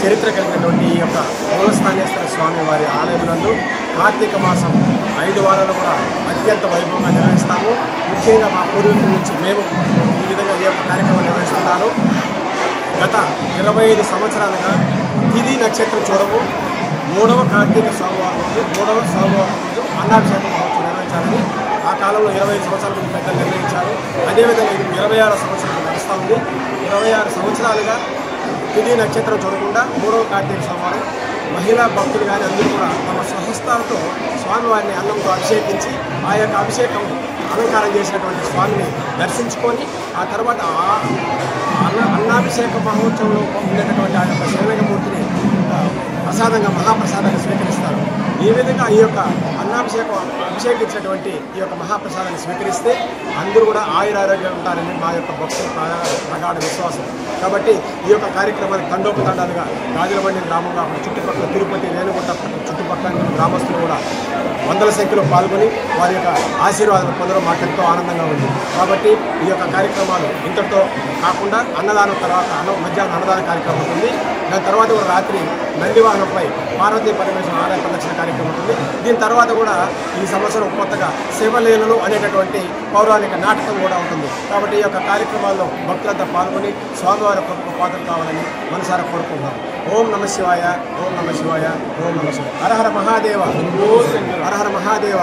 చరిత్ర కలిగినటువంటి ఈ యొక్క మూలస్థానేశ్వర స్వామి వారి ఆలయంలో కార్తీక మాసం 5 వారాలు కూడా అత్యంత వైభవంగా నిర్వహిస్తాము. ముఖ్యంగా మా పూర్వీకుల నుంచి మేము ఈ విధంగా ఈ యొక్క కార్యక్రమం నిర్వహిస్తున్నారు. గత 25 సంవత్సరాలుగా తిథి నక్షత్రం చూడము 3వ కార్తీక సోమవారం రోజు 3వ సోమవారం రోజు అన్నాభిషేక మహోత్సవం నిర్వహించాలని ఆ కాలంలో 25 సంవత్సరాల ముందు పెద్దలు నిర్ణయించారు. అదేవిధంగా ఇది 26 సంవత్సరాలు నడుస్తూ ఉంది. 26 సంవత్సరాలుగా తిథి నక్షత్రం చూడకుండా 3వ కార్తీక సోమవారం మహిళా భక్తులు కానీ అందరూ కూడా తమ స్వహస్తాలతో స్వామివారిని అన్నంతో అభిషేకించి ఆ యొక్క అభిషేకం అలంకారం చేసినటువంటి స్వామిని దర్శించుకొని ఆ తర్వాత అన్నాభిషేక మహోత్సవంలో ఉండేటటువంటి ఆ యొక్క శివలింగమూర్తిని ప్రసాదంగా మహాప్రసాదాన్ని స్వీకరిస్తారు. ఈ విధంగా ఈ యొక్క అన్నాభిషేకం అభిషేకించినటువంటి ఈ యొక్క మహాప్రసాదాన్ని స్వీకరిస్తే అందరూ కూడా ఆయురారోగ్యం ఉంటారని మా యొక్క భక్తుల ప్రగాఢ విశ్వాసం. కాబట్టి ఈ యొక్క కార్యక్రమాన్ని తండోపతండాలుగా గాజులబండి గ్రామంలో చుట్టుపక్కల తిరుపతి, రేణుగుంట చుట్టుపక్కల గ్రామస్తులు కూడా వందల సంఖ్యలో పాల్గొని వారి యొక్క ఆశీర్వాదం పొందడం మాకెంతో ఆనందంగా ఉంది. కాబట్టి ఈ యొక్క కార్యక్రమాలు ఇంతటితో కాకుండా అన్నదానం తర్వాత మధ్యాహ్నం అన్నదాన కార్యక్రమం ఉంటుంది. దాని తర్వాత కూడా రాత్రి నందివాహనంపై పార్వతీ పరమేశ్వర ఆలయ ప్రదక్షిణ కార్యక్రమం ఉంటుంది. దీని తర్వాత కూడా ఈ సంవత్సరం కొత్తగా శివలీలలు అనేటటువంటి పౌరాణిక నాటకం కూడా ఉంటుంది. కాబట్టి ఈ యొక్క కార్యక్రమాల్లో భక్తులంతా పాల్గొని స్వామివారి కృపకు పాత్ర కావాలని మనసారా కోరుకుంటున్నాం. ఓం నమ శివాయ, ఓం నమ శివాయ, ఓం నమ శివాయ. హర హర మహాదేవ, హర హర మహాదేవ,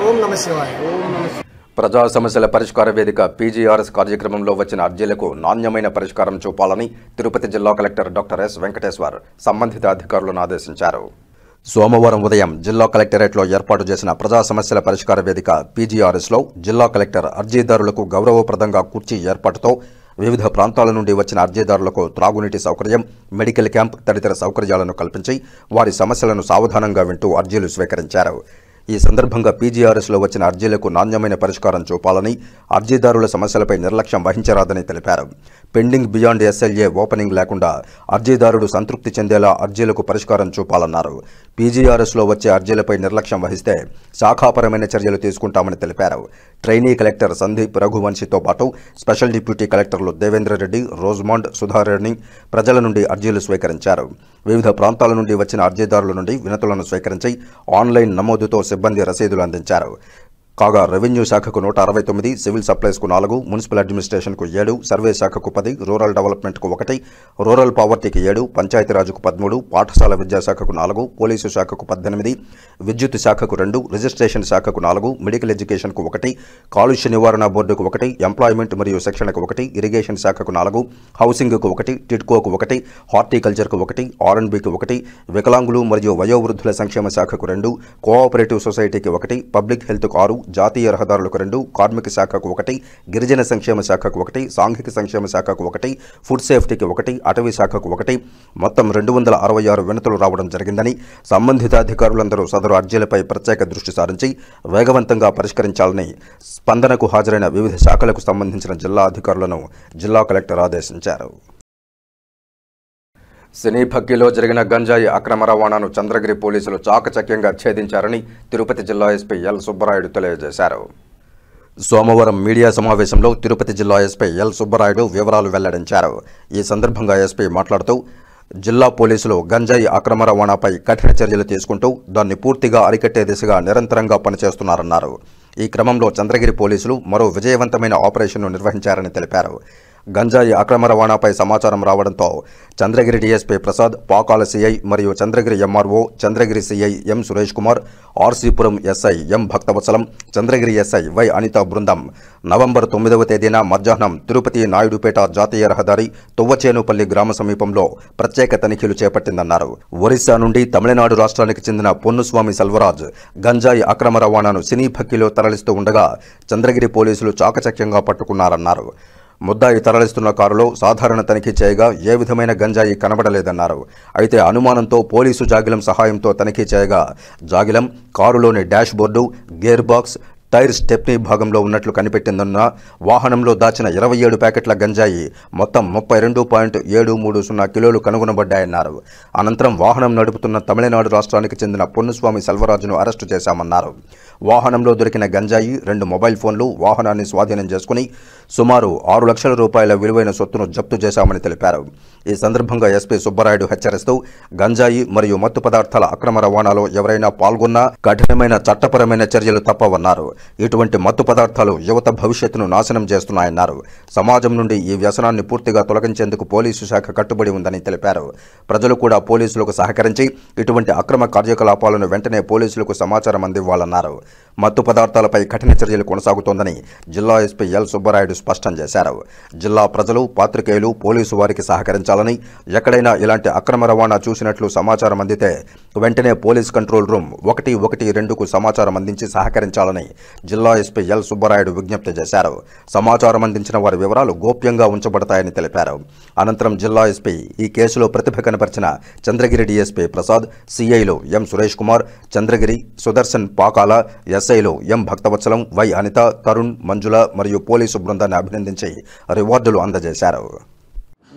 ఓం నమ శివాయ, ఓం నమ శివాయ. ప్రజా సమస్యల పరిష్కార వేదిక పీజీఆర్ఎస్ కార్యక్రమంలో వచ్చిన అర్జీలకు నాణ్యమైన పరిష్కారం చూపాలని తిరుపతి జిల్లా కలెక్టర్ డాక్టర్ ఎస్ వెంకటేశ్వర్ సంబంధిత అధికారులను ఆదేశించారు. సోమవారం ఉదయం జిల్లా కలెక్టరేట్లో ఏర్పాటు చేసిన ప్రజా సమస్యల పరిష్కార వేదిక పీజీఆర్ఎస్లో జిల్లా కలెక్టర్ అర్జీదారులకు గౌరవప్రదంగా కుర్చీ ఏర్పాటుతో వివిధ ప్రాంతాల నుండి వచ్చిన అర్జీదారులకు త్రాగునీటి సౌకర్యం, మెడికల్ క్యాంప్ తదితర సౌకర్యాలను కల్పించి వారి సమస్యలను సావధానంగా వింటూ అర్జీలు స్వీకరించారు. ఈ సందర్భంగా పీజీఆర్ఎస్లో వచ్చిన అర్జీలకు నాణ్యమైన పరిష్కారం చూపాలని, అర్జీదారుల సమస్యలపై నిర్లక్ష్యం వహించరాదని తెలిపారు. పెండింగ్ బియాండ్ ఎస్ఎల్ఏ ఓపెనింగ్ లేకుండా అర్జీదారుడు సంతృప్తి చెందేలా అర్జీలకు పరిష్కారం చూపాలన్నారు. పీజీఆర్ఎస్లో వచ్చే అర్జీలపై నిర్లక్ష్యం వహిస్తే శాఖాపరమైన చర్యలు తీసుకుంటామని తెలిపారు. ట్రైనీ కలెక్టర్ సందీప్ రఘువంశీతో పాటు స్పెషల్ డిప్యూటీ కలెక్టర్లు దేవేంద్రరెడ్డి, రోజ్మాండ్, సుధారాణి ప్రజల నుండి అర్జీలు స్వీకరించారు. వివిధ ప్రాంతాల నుండి వచ్చిన అర్జీదారుల నుండి వినతులను స్వీకరించి ఆన్లైన్ నమోదుతో సిబ్బంది రసీదులు అందించారు. కాగా రెవెన్యూ శాఖకు 169, సివిల్ సప్లైస్కు 4, మున్సిపల్ అడ్మినిస్ట్రేషన్కు 7, సర్వే శాఖకు 10, రూరల్ డెవలప్మెంట్కు 1, రూరల్ పావర్టీకి 7, పంచాయతీరాజ్కు 13, పాఠశాల విద్యాశాఖకు 4, పోలీసు శాఖకు 18, విద్యుత్ శాఖకు 2, రిజిస్ట్రేషన్ శాఖకు 4, మెడికల్ ఎడ్యుకేషన్కు 1, కాలుష్య నివారణ బోర్డుకు 1, ఎంప్లాయ్మెంట్ మరియు శిక్షణకు 1, ఇరిగేషన్ శాఖకు 4, హౌసింగ్కు 1, టిడ్కోకు 1, హార్టికల్చర్కు 1, ఆర్ఎండ్బికి 1, వికలాంగులు మరియు వయోవృద్ధుల సంక్షేమ శాఖకు 2, కోఆపరేటివ్ సొసైటీకి 1, పబ్లిక్ హెల్త్కు 6, జాతీయ రహదారులకు 2, కార్మిక శాఖకు 1, గిరిజన సంక్షేమ శాఖకు 1, సాంఘిక సంక్షేమ శాఖకు 1, ఫుడ్ సేఫ్టీకి 1, అటవీ శాఖకు 1, మొత్తం 266 వినతులు రావడం జరిగిందని, సంబంధిత అధికారులందరూ సదరు అర్జీలపై ప్రత్యేక దృష్టి సారించి వేగవంతంగా పరిష్కరించాలని స్పందనకు హాజరైన వివిధ శాఖలకు సంబంధించిన జిల్లా అధికారులను జిల్లా కలెక్టర్ ఆదేశించారు. సినీభక్కిలో జరిగిన గంజాయి అక్రమ రవాణాను చంద్రగిరి పోలీసులు చాకచక్యంగా ఛేదించారని తిరుపతి జిల్లా ఎస్పీ ఎల్ సుబ్బరాయుడు తెలియజేశారు. సోమవారం మీడియా సమావేశంలో తిరుపతి జిల్లా ఎస్పీ ఎల్ సుబ్బరాయుడు వివరాలు వెల్లడించారు. ఈ సందర్భంగా ఎస్పీ మాట్లాడుతూ జిల్లా పోలీసులు గంజాయి అక్రమ రవాణాపై కఠిన చర్యలు తీసుకుంటూ దాన్ని పూర్తిగా అరికట్టే దిశగా నిరంతరంగా పనిచేస్తున్నారన్నారు. ఈ క్రమంలో చంద్రగిరి పోలీసులు మరో విజయవంతమైన ఆపరేషన్ను నిర్వహించారని తెలిపారు. గంజాయి అక్రమ రవాణాపై సమాచారం రావడంతో చంద్రగిరి డీఎస్పీ ప్రసాద్, పాకాల సిఐ మరియు Chandragiri MRO, Chandragiri CI M Suresh Kumar, RC Puram SI M Bhaktavatsalam, Chandragiri SI Y Anitha బృందం నవంబర్ 9వ తేదీన మధ్యాహ్నం తిరుపతి నాయుడుపేట జాతీయ రహదారి తువ్వచేనుపల్లి గ్రామ సమీపంలో ప్రత్యేక తనిఖీలు చేపట్టిందన్నారు. ఒరిస్సా నుండి తమిళనాడు రాష్ట్రానికి చెందిన పొన్నుస్వామి సెల్వరాజ్ గంజాయి అక్రమ రవాణాను సినీ భక్కిలో తరలిస్తూ ఉండగా చంద్రగిరి పోలీసులు చాకచక్యంగా పట్టుకున్నారన్నారు. ముద్దాయి తరలిస్తున్న కారులో సాధారణ తనిఖీ చేయగా ఏ విధమైన గంజాయి కనబడలేదన్నారు. అయితే అనుమానంతో పోలీసు జాగిలం సహాయంతో తనిఖీ చేయగా జాగిలం కారులోని dash board, gear box, tyre stepney భాగంలో ఉన్నట్లు కనిపెట్టిందన్న వాహనంలో దాచిన 27 ప్యాకెట్ల గంజాయి మొత్తం 32.730 కిలోలు కనుగొనబడ్డాయన్నారు. అనంతరం వాహనం నడుపుతున్న తమిళనాడు రాష్ట్రానికి చెందిన పొన్నుస్వామి సెల్వరాజును అరెస్టు చేశామన్నారు. వాహనంలో దొరికిన గంజాయి, 2 మొబైల్ ఫోన్లు, వాహనాన్ని స్వాధీనం చేసుకుని సుమారు 6 లక్షల రూపాయల విలువైన సొత్తును జప్తు చేశామని తెలిపారు. ఈ సందర్భంగా ఎస్పీ సుబ్బరాయుడు హెచ్చరిస్తూ గంజాయి మరియు మత్తు పదార్థాల అక్రమ రవాణాలో ఎవరైనా పాల్గొన్నా కఠినమైన చట్టపరమైన చర్యలు తప్పవన్నారు. ఇటువంటి మత్తు పదార్థాలు యువత భవిష్యత్తును నాశనం చేస్తున్నాయన్నారు. సమాజం నుండి ఈ వ్యసనాన్ని పూర్తిగా తొలగించేందుకు పోలీసు శాఖ కట్టుబడి ఉందని తెలిపారు. ప్రజలు కూడా పోలీసులకు సహకరించి ఇటువంటి అక్రమ కార్యకలాపాలను వెంటనే పోలీసులకు సమాచారం అందివ్వాలన్నారు. మత్తు పదార్థాలపై కఠిన చర్యలు కొనసాగుతోందని జిల్లా ఎస్పీ ఎల్ సుబ్బరాయుడు స్పష్టం చేశారు. జిల్లా ప్రజలు, పాత్రికేయులు పోలీసు వారికి సహకరించాలని, సహకరించాలని, ఎక్కడైనా ఇలాంటి అక్రమ రవాణా చూసినట్లు సమాచారం అందితే వెంటనే పోలీస్ కంట్రోల్ రూమ్ 112కు సమాచారం అందించి సహకరించాలని జిల్లా ఎస్పీ ఎల్ సుబ్బరాయుడు విజ్ఞప్తి చేశారు. సమాచారం అందించిన వారి వివరాలు గోప్యంగా ఉంచబడతాయని తెలిపారు. అనంతరం జిల్లా ఎస్పీ ఈ కేసులో ప్రతిభ కనపరిచిన చంద్రగిరి డీఎస్పీ ప్రసాద్, సిఐలు ఎం సురేష్ కుమార్, చంద్రగిరి, సుదర్శన్ పాకాల, ఎస్ఐలు ఎం భక్తవత్సలం, వై అనిత, తరుణ్, మంజుల మరియు పోలీసు బృందాన్ని అభినందించి రివార్డులు అందజేశారు.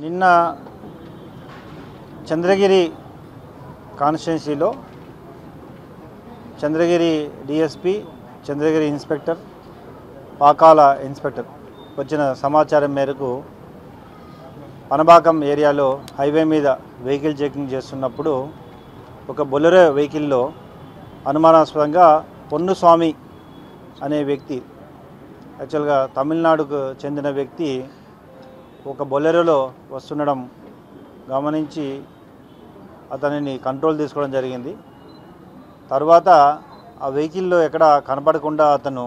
నిన్న చంద్రగిరి కాన్స్టిట్యున్సీలో Chandragiri DSP, Chandragiri inspector, Pakala inspector వచ్చిన సమాచారం మేరకు పనబాకం ఏరియాలో హైవే మీద వెహికల్ చెకింగ్ చేస్తున్నప్పుడు ఒక బొలెరో వెహికల్లో అనుమానాస్పదంగా పొన్నుస్వామి అనే వ్యక్తి, యాక్చువల్గా తమిళనాడుకు చెందిన వ్యక్తి ఒక బొలెరోలో వస్తుండడం గమనించి అతనిని కంట్రోల్ తీసుకోవడం జరిగింది. తర్వాత ఆ వెహికల్లో ఎక్కడ కనపడకుండా అతను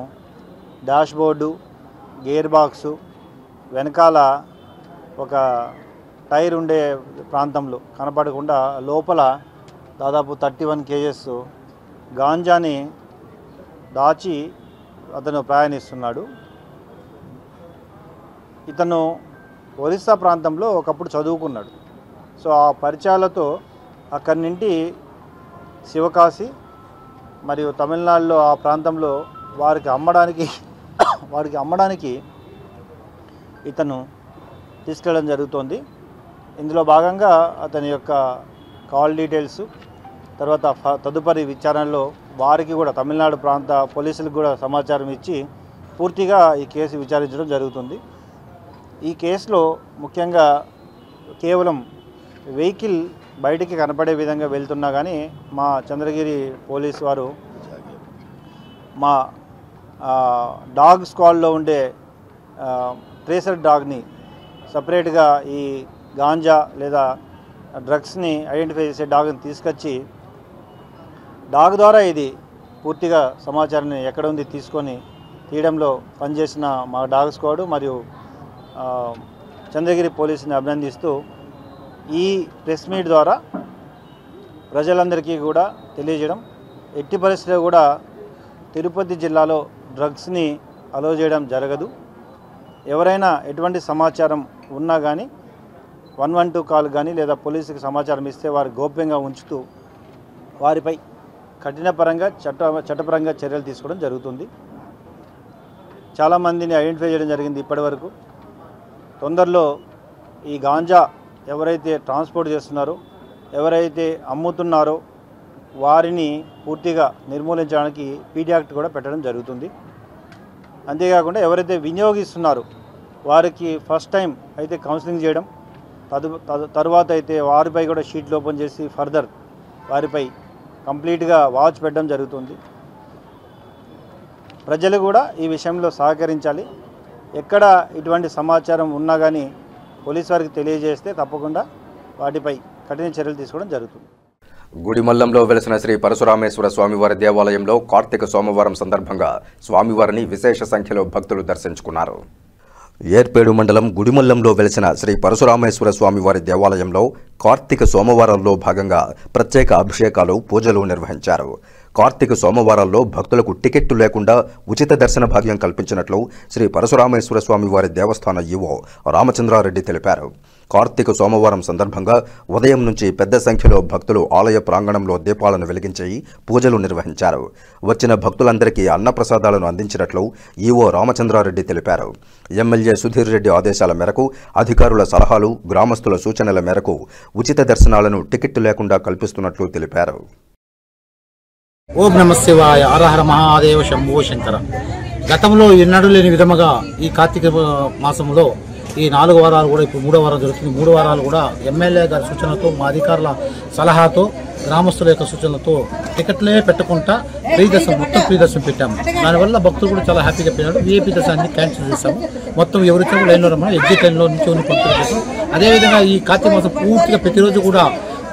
డాష్ బోర్డు, గేర్ బాక్సు, వెనకాల ఒక టైర్ ఉండే ప్రాంతంలో కనపడకుండా లోపల దాదాపు 31 kgs గాంజాని దాచి అతను ప్రయాణిస్తున్నాడు. ఇతను ఒరిస్సా ప్రాంతంలో ఒకప్పుడు చదువుకున్నాడు. సో ఆ పరిచయాలతో అక్కడి నుండి శివకాశి మరియు తమిళనాడులో ఆ ప్రాంతంలో వారికి అమ్మడానికి ఇతను తీసుకెళ్ళడం జరుగుతోంది. ఇందులో భాగంగా అతని యొక్క కాల్ డీటెయిల్స్, తర్వాత తదుపరి విచారణలో వారికి కూడా తమిళనాడు ప్రాంత పోలీసులకు కూడా సమాచారం ఇచ్చి పూర్తిగా ఈ కేసు విచారించడం జరుగుతుంది. ఈ కేసులో ముఖ్యంగా కేవలం వెహికల్ బయటికి కనపడే విధంగా వెళ్తున్నా కానీ మా చంద్రగిరి పోలీసు వారు మా డాగ్ స్క్వాడ్లో ఉండే ట్రేసర్ డాగ్ని సపరేట్గా ఈ గాంజా లేదా డ్రగ్స్ని ఐడెంటిఫై చేసే డాగ్ని తీసుకొచ్చి డాగ్ ద్వారా ఇది పూర్తిగా సమాచారాన్ని ఎక్కడ ఉంది తీసుకొని తీయడంలో పనిచేసిన మా డాగ్ స్క్వాడ్ మరియు చంద్రగిరి పోలీసుని అభినందిస్తూ ఈ ప్రెస్ మీట్ ద్వారా ప్రజలందరికీ కూడా తెలియజేయడం, ఎట్టి పరిస్థితిలో కూడా తిరుపతి జిల్లాలో డ్రగ్స్ని అలో చేయడం జరగదు. ఎవరైనా ఎటువంటి సమాచారం ఉన్నా కానీ 112 కాల్ కానీ లేదా పోలీసుకి సమాచారం ఇస్తే వారు గోప్యంగా ఉంచుతూ వారిపై చట్టపరంగా చర్యలు తీసుకోవడం జరుగుతుంది. చాలామందిని ఐడెంటిఫై చేయడం జరిగింది ఇప్పటివరకు. తొందరలో ఈ గాంజా ఎవరైతే ట్రాన్స్పోర్ట్ చేస్తున్నారో, ఎవరైతే అమ్ముతున్నారో వారిని పూర్తిగా నిర్మూలించడానికి పీడీ యాక్ట్ కూడా పెట్టడం జరుగుతుంది. అంతేకాకుండా ఎవరైతే వినియోగిస్తున్నారో వారికి ఫస్ట్ టైం అయితే కౌన్సిలింగ్ చేయడం, తర్వాత అయితే వారిపై కూడా షీట్లు ఓపెన్ చేసి ఫర్దర్ వారిపై కంప్లీట్గా వాచ్ పెట్టడం జరుగుతుంది. ప్రజలు కూడా ఈ విషయంలో సహకరించాలి. ఎక్కడ ఇటువంటి సమాచారం ఉన్నా కానీ పోలీసు వారికి తెలియజేస్తే తప్పకుండా వాటిపై కఠిన చర్యలు తీసుకోవడం జరుగుతుంది. గుడిమల్లంలో వెలిసిన శ్రీ పరశురామేశ్వర స్వామివారి దేవాలయంలో కార్తీక సోమవారం సందర్భంగా స్వామివారిని విశేష సంఖ్యలో భక్తులు దర్శించుకున్నారు. ఏర్పేడు మండలం గుడిమల్లంలో వెలిసిన శ్రీ పరశురామేశ్వర స్వామివారి దేవాలయంలో కార్తీక సోమవారంలో భాగంగా ప్రత్యేక అభిషేకాలు, పూజలు నిర్వహించారు. కార్తీక సోమవారాల్లో భక్తులకు టికెట్టు లేకుండా ఉచిత దర్శన భాగ్యం కల్పించినట్లు శ్రీ పరశురామేశ్వర స్వామివారి దేవస్థాన ఈవో రామచంద్రారెడ్డి తెలిపారు. కార్తీక సోమవారం సందర్భంగా ఉదయం నుంచి పెద్ద సంఖ్యలో భక్తులు ఆలయ ప్రాంగణంలో దీపాలను వెలిగించి పూజలు నిర్వహించారు. వచ్చిన భక్తులందరికీ అన్నప్రసాదాలను అందించినట్లు ఈవో రామచంద్రారెడ్డి తెలిపారు. ఎమ్మెల్యే సుధీర్ రెడ్డి ఆదేశాల మేరకు, అధికారుల సలహాలు, గ్రామస్తుల సూచనల మేరకు ఉచిత దర్శనాలను టికెట్టు లేకుండా కల్పిస్తున్నట్లు తెలిపారు. ఓం నమ శివాయ, హరహర మహాదేవ, శంభో శంకర. గతంలో ఎన్నడూ లేని విధముగా ఈ కార్తీక మాసంలో ఈ 4 వారాలు కూడా ఇప్పుడు 3వ వారం జరుగుతుంది. 3 వారాలు కూడా ఎమ్మెల్యే గారి సూచనలతో, మా అధికారుల సలహాతో, గ్రామస్తుల యొక్క సూచనలతో టికెట్లే పెట్టకుండా ఫ్రీ దర్శనం, మొత్తం ఫ్రీ దర్శనం పెట్టాము. దానివల్ల భక్తులు కూడా చాలా హ్యాపీగా పోయినాడు. వీఐపీ దర్శనాన్ని క్యాన్సిల్ చేశాము. మొత్తం ఎవరితో లైన్లో రమ్మని ఎగ్జిట్ లైన్లో నుంచి పంపిణీ చేస్తాం. అదేవిధంగా ఈ కార్తీక మాసం పూర్తిగా ప్రతిరోజు కూడా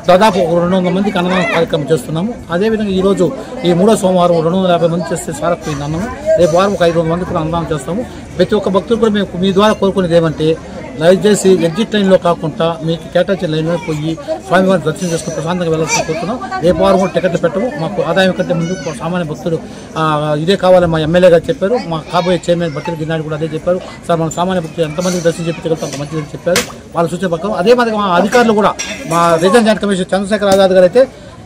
దాదాపు 200 మందికి అన్నదాన కార్యక్రమం చేస్తున్నాము. అదేవిధంగా ఈరోజు ఈ 3వ సోమవారం 250 మంది చేస్తే సారపోయింది అన్నము. రేపు వారం ఒక 500 మంది కూడా అన్నదానం చేస్తాము. ప్రతి ఒక్క భక్తులు కూడా మేము మీ ద్వారా కోరుకునేది ఏమంటే దయచేసి ఎగ్జిట్ లైన్లో కాకుండా మీకు కేటాయించిన లైన్లో పోయి స్వామివారిని దర్శనం చేసుకుని ప్రశాంతంగా వెళ్ళాల్సిన కోరుతున్నాం. రేపు వారం కూడా టికెట్లు పెట్టము. మాకు ఆదాయం కంటే ముందు సామాన్య భక్తులు ఇదే కావాలని మా ఎమ్మెల్యే గారు చెప్పారు. మా కాబోయే చైర్మన్ భక్తులు గిన్నాడు కూడా అదే చెప్పారు. సార్ మన సామాన్య భక్తులు ఎంతమందికి దర్శనం చెప్పగలుగుతాం అంత మంచిదని చెప్పారు. వాళ్ళ సూచన ప్రకారం అదే మాదిరిగా మా అధికారులు కూడా మా regional joint commissioner Chandrasekhar Azad గారు అయితే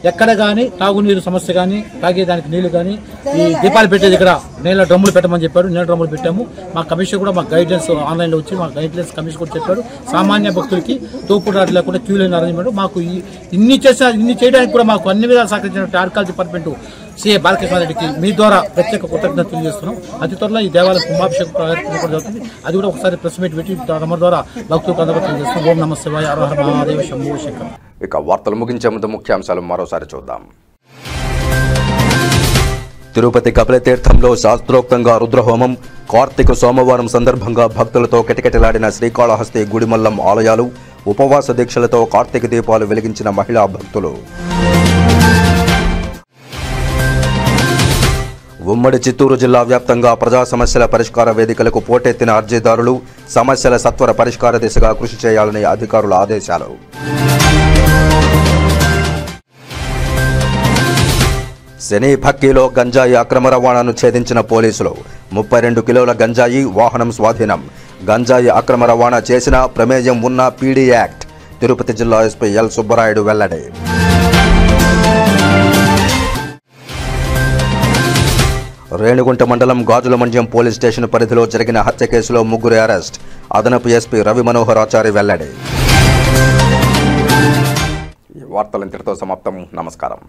ఎక్కడ కానీ తాగునీరు సమస్య కానీ తాగేదానికి నీళ్లు కానీ ఈ దీపాలు పెట్టేది ఇక్కడ నీళ్ళ డ్రమ్ములు పెట్టమని చెప్పారు. నీళ్ళ డ్రమ్ములు పెట్టాము. మా కమిషన్ కూడా మా గైడ్లైన్స్ ఆన్లైన్లో వచ్చి మా గైడ్లైన్స్ కమిషన్ కూడా చెప్పారు. సామాన్య భక్తులకి తోపుడు లేకుండా క్యూ లైన్ అరేంజ్మెంట్ మాకు ఇన్ని చేయడానికి కూడా మాకు అన్ని విధాలు సహకరించినటువంటి ఆర్కాల్ డిపార్ట్మెంట్ సిఏ బాలకృష్ణారెడ్డికి మీ ద్వారా ప్రత్యేక కృతజ్ఞతలు తెలియజేస్తున్నాం. అతి త్వరలో ఈ దేవాలయం కుంభాభిషేకం కార్యక్రమం కూడా జరుగుతుంది. అది కూడా ఒకసారి ప్రెస్ మీట్ పెట్టి తమ ద్వారా భక్తులకు అందరికీ తెలియజేస్తున్నాం. ఓం నమః శివాయ హర హర మహాదేవ శంభో శంకర. ఇక వార్తలు ముగించే ముందు ముఖ్యాంశాలు మరోసారి చూద్దాం. తిరుపతి కపిలతీర్థంలో శాస్త్రోక్తంగా రుద్రహోమం. కార్తీక సోమవారం సందర్భంగా భక్తులతో కిటకిటలాడిన శ్రీకాళహస్తి గుడిమల్లం ఆలయాలు. ఉపవాస దీక్షలతో కార్తీక దీపాలు వెలిగించిన మహిళా భక్తులు. ఉమ్మడి చిత్తూరు జిల్లా వ్యాప్తంగా ప్రజా సమస్యల పరిష్కార వేదికలకు పోటెత్తిన అర్జీదారులు. సమస్యల సత్వర పరిష్కార దిశగా కృషి చేయాలని అధికారుల ఆదేశాలు. శని భక్కిలో గంజాయి అక్రమ రవాణాను ఛేదించిన పోలీసులు. 32 కిలోల గంజాయి, వాహనం స్వాధీనం. గంజాయి అక్రమ రవాణా చేసిన ప్రమేయం ఉన్న పీడీ యాక్ట్. తిరుపతి జిల్లా ఎస్పీ ఎల్ సుబ్బరాయుడు వెల్లడి. రేణిగుంట మండలం గాజులమండ్యం పోలీస్ స్టేషన్ పరిధిలో జరిగిన హత్య కేసులో 3 అరెస్ట్. అదనపు ఎస్పీ రవి మనోహర్ ఆచారి వెల్లడి. ఈ వార్తలు ఇంతటితో సమాప్తం. నమస్కారం.